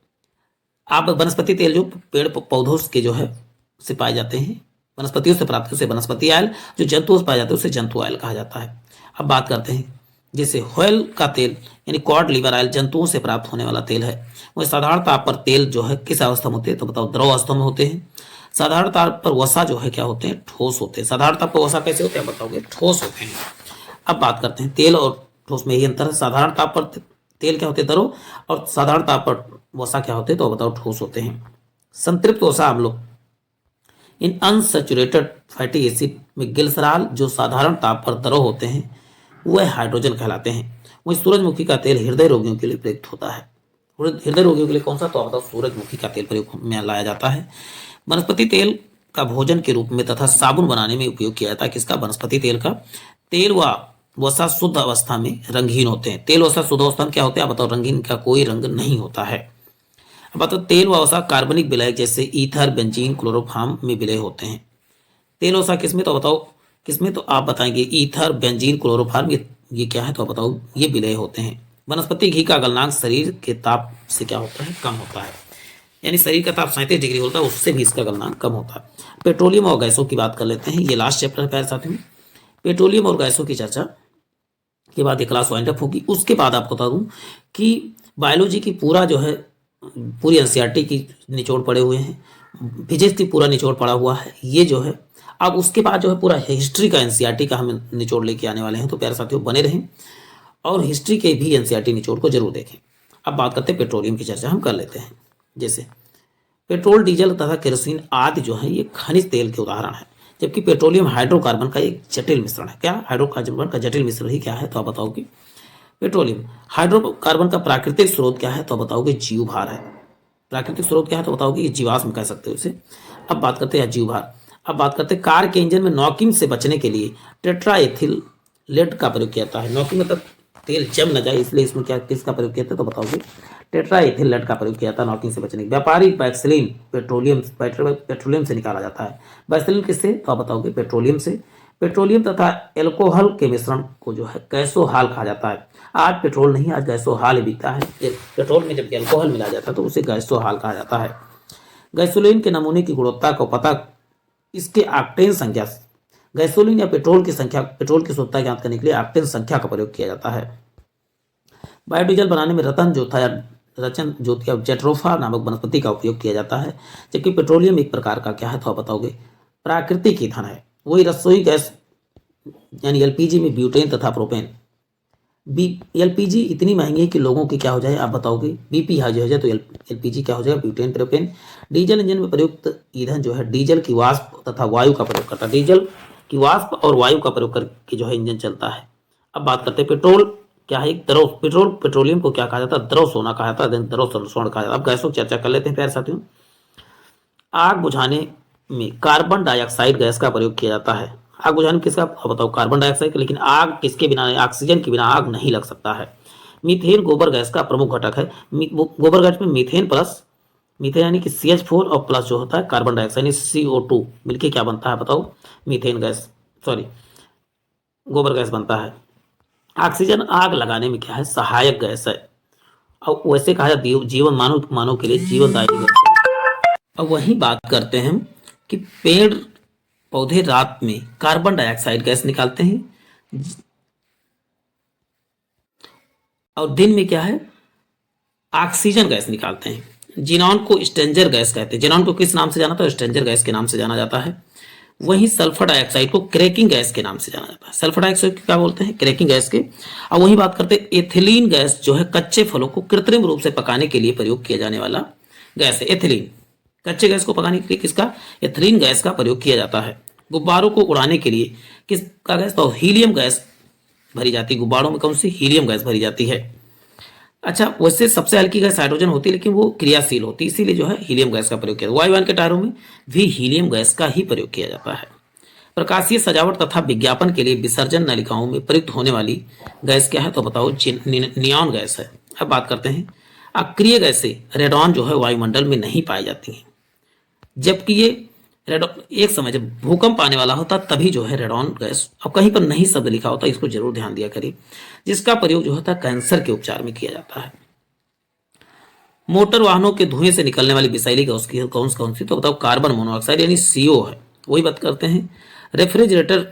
आप वनस्पति तेल जो पेड़ पौधों के जो है से पाए जाते हैं, वनस्पतियों से प्राप्त उसे वनस्पति ऑयल, जो जंतुओं से पाए जाते हैं उसे जंतु ऑयल कहा जाता है। अब बात करते हैं जैसे व्हेल का तेल यानी कॉड लिवर ऑयल जंतुओं से प्राप्त होने वाला तेल है। वही साधारण ताप पर तेल जो है किस अवस्था में होते हैं, तो बताओ द्रव अवस्था में होते हैं। साधारण ताप पर वसा जो है क्या होते हैं, ठोस होते हैं। साधारण ताप पर वसा कैसे होते हैं, बताओगे, ठोस होते हैं। अब बात करते हैं तेल और ठोस में यही अंतर है। साधारण ताप पर तेल क्या होते हैं, द्रव, और साधारण ताप पर वसा क्या होते हैं, तो बताओ ठोस होते हैं। संतृप्त वसा अम्लों इन अनसैचुरेटेड फैटी एसिड में ग्लिसरॉल जो साधारण ताप पर द्रव होते हैं वह हाइड्रोजन कहलाते हैं। वही सूरजमुखी का तेल हृदय रोगियों के लिए प्रयुक्त होता है। हृदय रोगियों के लिए कौन सा, तो बताओ सूरजमुखी का तेल प्रयोग में लाया जाता है। वनस्पति तेल का भोजन के रूप में तथा साबुन बनाने में उपयोग किया जाता है। किसका, वनस्पति तेल का। तेल व वसा शुद्ध अवस्था में रंगहीन होते हैं। तेल वसा शुद्ध अवस्था में क्या होते हैं, आप बताओ, रंगीन का कोई रंग नहीं होता है। अब बताओ तेल व वसा कार्बनिक विलय जैसे ईथर, बेंजीन, क्लोरोफॉर्म में विलय होते हैं। तेल वसा किसमें, तो बताओ किसमें, तो आप बताएंगे ईथर, बेंजीन, क्लोरोफॉर्म, ये क्या है, तो बताओ ये विलय होते हैं। वनस्पति घी का गलनांक शरीर के ताप से क्या होता है, कम होता है। यानी शरीर का ताप 37 डिग्री होता है, उससे भी इसका गलनांक कम होता है। पेट्रोलियम और गैसों की बात कर लेते हैं। ये लास्ट चैप्टर है प्यारे साथियों। पेट्रोलियम और गैसों की चर्चा के बाद ये क्लास वाइंड अप होगी। उसके बाद आपको बता दूं कि बायोलॉजी की पूरा जो है पूरी एनसीईआरटी की निचोड़ पड़े हुए हैं, फिजिक्स की पूरा निचोड़ पड़ा हुआ है। ये जो है अब उसके बाद जो है पूरा हिस्ट्री का एनसीईआरटी का हम निचोड़ लेके आने वाले हैं। तो प्यारे साथियों बने रहें और हिस्ट्री के भी एनसीईआरटी निचोड़ को जरूर देखें। अब बात करते हैं पेट्रोलियम की चर्चा हम कर लेते हैं। जैसे पेट्रोल, डीजल तथा केरोसिन आदि जो है ये खनिज तेल के उदाहरण है, जबकि पेट्रोलियम हाइड्रोकार्बन का एक जटिल मिश्रण है। क्या, हाइड्रोकार्बन का जटिल मिश्रण ही क्या है, तो आप बताओगे पेट्रोलियम। हाइड्रोकार्बन का प्राकृतिक स्रोत क्या है, तो बताओगे जीव भार है। प्राकृतिक स्रोत क्या है, तो बताओगे ये जीवाश्म कह सकते हो इसे। अब बात करते हैं जीव भार। अब बात करते हैं कार के इंजन में नॉकिंग से बचने के लिए टेट्राएथिल लेड का प्रयोग किया जाता है। नॉकिंग मतलब तेल जम न जाए, इसलिए इसमें क्या किसका प्रयोग किया जाता है, तो बताओगे टेट्राएथिल लेड का प्रयोग किया जाता है नॉकिंग से बचने के। व्यापारिक वैक्सीन पेट्रोलियम से निकाला जाता है। वैक्सीन किससे, तो आप बताओगे पेट्रोलियम से। पेट्रोलियम तथा एल्कोहल के मिश्रण को जो है गैसोहाल कहा जाता है। आज पेट्रोल नहीं, आज गैसोहाल ही बिकता है। पेट्रोल में जब एल्कोहल मिला जाता है तो उसे गैसोहाल कहा जाता है। गैसोलीन के नमूने की गुणवत्ता को पता इसके ऑक्टेन संख्या, गैसोलीन या पेट्रोल की संख्या, पेट्रोल की शुद्धता ज्ञात करने के लिए ऑक्टेन संख्या का प्रयोग किया जाता है। बायोडीजल बनाने में रतन ज्योति या जेट्रोफा नामक वनस्पति का उपयोग किया जाता है, जबकि पेट्रोलियम एक प्रकार का क्या है, तो आप बताओगे प्राकृतिक ईंधन है। वही रसोई गैस यानी एलपीजी में ब्यूटेन तथा प्रोपेन। एलपीजी इतनी महंगी है कि लोगों की क्या हो जाए, आप बताओगे बीपी हाई हो जाए, तो एलपीजी क्या हो जाएगा, ब्यूटेन प्रोपेन। डीजल इंजन में प्रयुक्त ईंधन जो है डीजल की वाष्प तथा वायु का प्रयोग करता है। डीजल की वाष्प और वायु का प्रयोग करके जो है इंजन चलता है। अब बात करते हैं पेट्रोल क्या है, एक द्रव। पेट्रोलियम को क्या कहा जाता है, द्रव सोना कहा जाता है, द्रव स्वर्ण कहा जाता है। अब गैसों की चर्चा कर लेते हैं प्यारे साथियों। आग बुझाने में कार्बन डाइऑक्साइड गैस का प्रयोग किया जाता है। आग बुझाने में किसका, बताओ कार्बन डाइऑक्साइड। लेकिन आग किसके बिना, ऑक्सीजन के बिना आग नहीं लग सकता है। मीथेन गोबर गैस का प्रमुख घटक है। गोबर गैस में मीथेन यानी कि CH4 और प्लस जो होता है कार्बन डाइऑक्साइड यानी CO2 मिलके क्या बनता है, बताओ मीथेन गैस, सॉरी गोबर गैस बनता है। ऑक्सीजन आग लगाने में क्या है, सहायक गैस है। और वैसे कहा जाता है जीवन मानव मानव के लिए जीवनदायी गैस है। अब वही बात करते हैं हम कि पेड़ पौधे रात में कार्बन डाइऑक्साइड गैस निकालते हैं और दिन में क्या है, ऑक्सीजन गैस निकालते हैं। जिनॉन को स्ट्रेंजर गैस कहते हैं। जिनॉन को किस नाम से जाना था, स्ट्रेंजर गैस के नाम से जाना जाता है। वहीं सल्फर डाइऑक्साइड को क्रैकिंग गैस के नाम से जाना जाता है। सल्फर डाइऑक्साइड को क्या बोलते हैं, क्रैकिंग गैस के। और वही बात करते हैं एथिलीन गैस, जो है कच्चे फलों को कृत्रिम रूप से पकाने के लिए प्रयोग किया जाने वाला गैस है। एथिलीन, कच्चे गैस को पकाने के लिए किसका, एथिलीन गैस का प्रयोग किया जाता है। गुब्बारों को उड़ाने के लिए किसका गैस, तो हीलियम गैस भरी जाती है। गुब्बारों में कौन सी, हीलियम गैस भरी जाती है। अच्छा, वैसे सबसे हल्की गैस हाइड्रोजन होती है, लेकिन वो क्रियाशील होती है, इसीलिए जो है हीलियम गैस का प्रयोग किया जाता है। वायुयान के टायरों में भी हीलियम गैस का ही प्रयोग किया जाता है। प्रकाशीय सजावट तथा विज्ञापन के लिए विसर्जन नलिकाओं में प्रयुक्त होने वाली गैस क्या है, तो बताओ, नियॉन गैस है। अब बात करते हैं अक्रिय गैसें, रेडॉन जो है वायुमंडल में नहीं पाई जाती हैं, जबकि ये रेडॉन एक समय जब भूकंप आने वाला होता तभी जो है रेडॉन गैस, अब कहीं पर नहीं शब्द लिखा होता, इसको जरूर ध्यान दिया करिए, जिसका प्रयोग जो होता है कैंसर के उपचार में किया जाता है। मोटर वाहनों के धुएं से निकलने वाली विषैली गैस की कौन कौन सी, तो बताओ, कार्बन मोनोऑक्साइड यानी CO है। वही बात करते हैं रेफ्रिजरेटर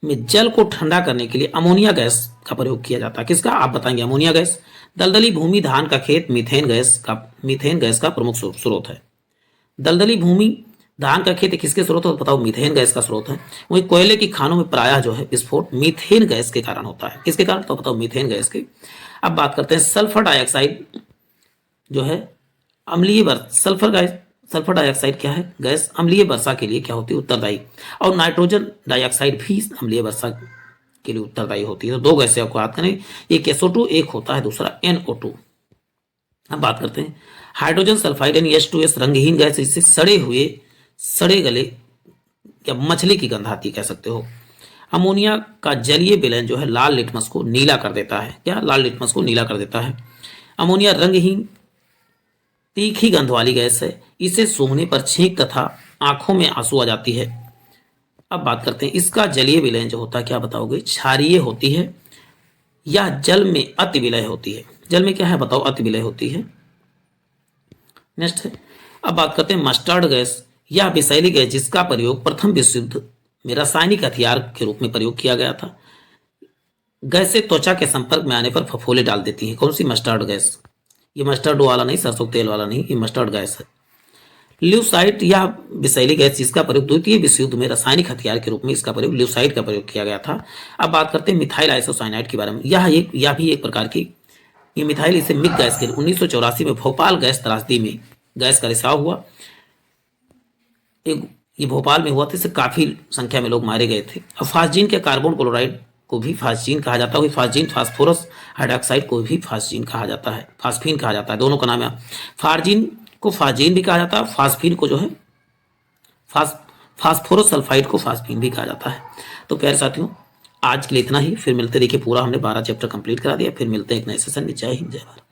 में जल को ठंडा करने के लिए अमोनिया गैस का प्रयोग किया जाता है। किसका, आप बताएंगे, अमोनिया गैस। दलदली भूमि, धान का खेत, मीथेन गैस का प्रमुख स्रोत है। दलदली भूमि, धान का खेत किसके स्रोत है, बताओ, मीथेन गैस का स्रोत है। वही कोयले की खानों में प्रायः जो है विस्फोट मीथेन गैस के कारण होता है। किसके कारण, तो बताओ, मीथेन गैस के। अब बात करते हैं सल्फर डाइऑक्साइड जो है अम्लीय सल्फर डाइऑक्साइड क्या है, गैस अम्लीय वर्षा के लिए क्या होती है, उत्तरदायी। और नाइट्रोजन डाइऑक्साइड भी अम्लीय वर्षा के लिए उत्तरदायी होती है। तो दो गैसें आपको याद करें, एक SO2, एक होता है दूसरा NO2। अब बात करते हैं हाइड्रोजन सल्फाइड यानी H2S, रंगहीन गैस, इससे सड़े गले या मछली की गंध आती कह सकते हो। अमोनिया का जलीय विलयन जो है लाल लिटमस को नीला कर देता है। क्या, लाल लिटमस को नीला कर देता है। अमोनिया रंगहीन तीखी गंध वाली गैस है, इसे सूंघने पर छींक तथा आंखों में आंसू आ जाती है। अब बात करते हैं इसका जलीय विलयन जो होता है, क्या बताओगे, क्षारीय होती है या जल में अति विलय होती है। जल में क्या है, बताओ, अति विलय होती है। नेक्स्ट है, अब बात करते हैं मस्टर्ड गैस या विषैली गैस, जिसका प्रयोग प्रथम विश्व युद्ध में रासायनिक हथियार के रूप में प्रयोग किया गया था। गैसें त्वचा के संपर्क में आने पर फफोले डाल देती हैं। कौन सी, मस्टर्ड गैस। ये मस्टर्ड वाला नहीं, सरसों तेल वाला नहीं, ये मस्टर्ड गैस है। ल्यूसाइड या विषैली गैस, जिसका प्रयोग द्वितीय विश्व युद्ध में रासायनिक हथियार के रूप में इसका प्रयोग ल्यूसाइड का प्रयोग किया गया था। अब बात करते हैं मिथाइल आइसोसाइनाइड के बारे में। यह भी एक प्रकार की, ये मिथाइल, इसे मिग गैस के 1984 में भोपाल गैस त्रासदी में गैस का रिसाव हुआ। ये भोपाल में हुआ था, इससे काफी संख्या में लोग मारे गए थे। अब फास्जीन के कार्बन क्लोराइड को भी फास्जीन कहा जाता है। फास्जीन, फास्फोरस हाइड्रोक्साइड को भी फास्जीन कहा जाता है, फास्फीन कहा जाता है, दोनों का नाम है। फार्जीन को फास्जीन भी कहा जाता है, फास्फीन को जो है फास्फोरस सल्फाइड को फास्फीन भी कहा जाता है। तो प्यारे साथियों, आज के लिए इतना ही। फिर मिलते, देखिए पूरा हमने 12 चैप्टर कंप्लीट करा दिया। फिर मिलते हैं एक नए सेशन में। जय हिंद, जय भारत।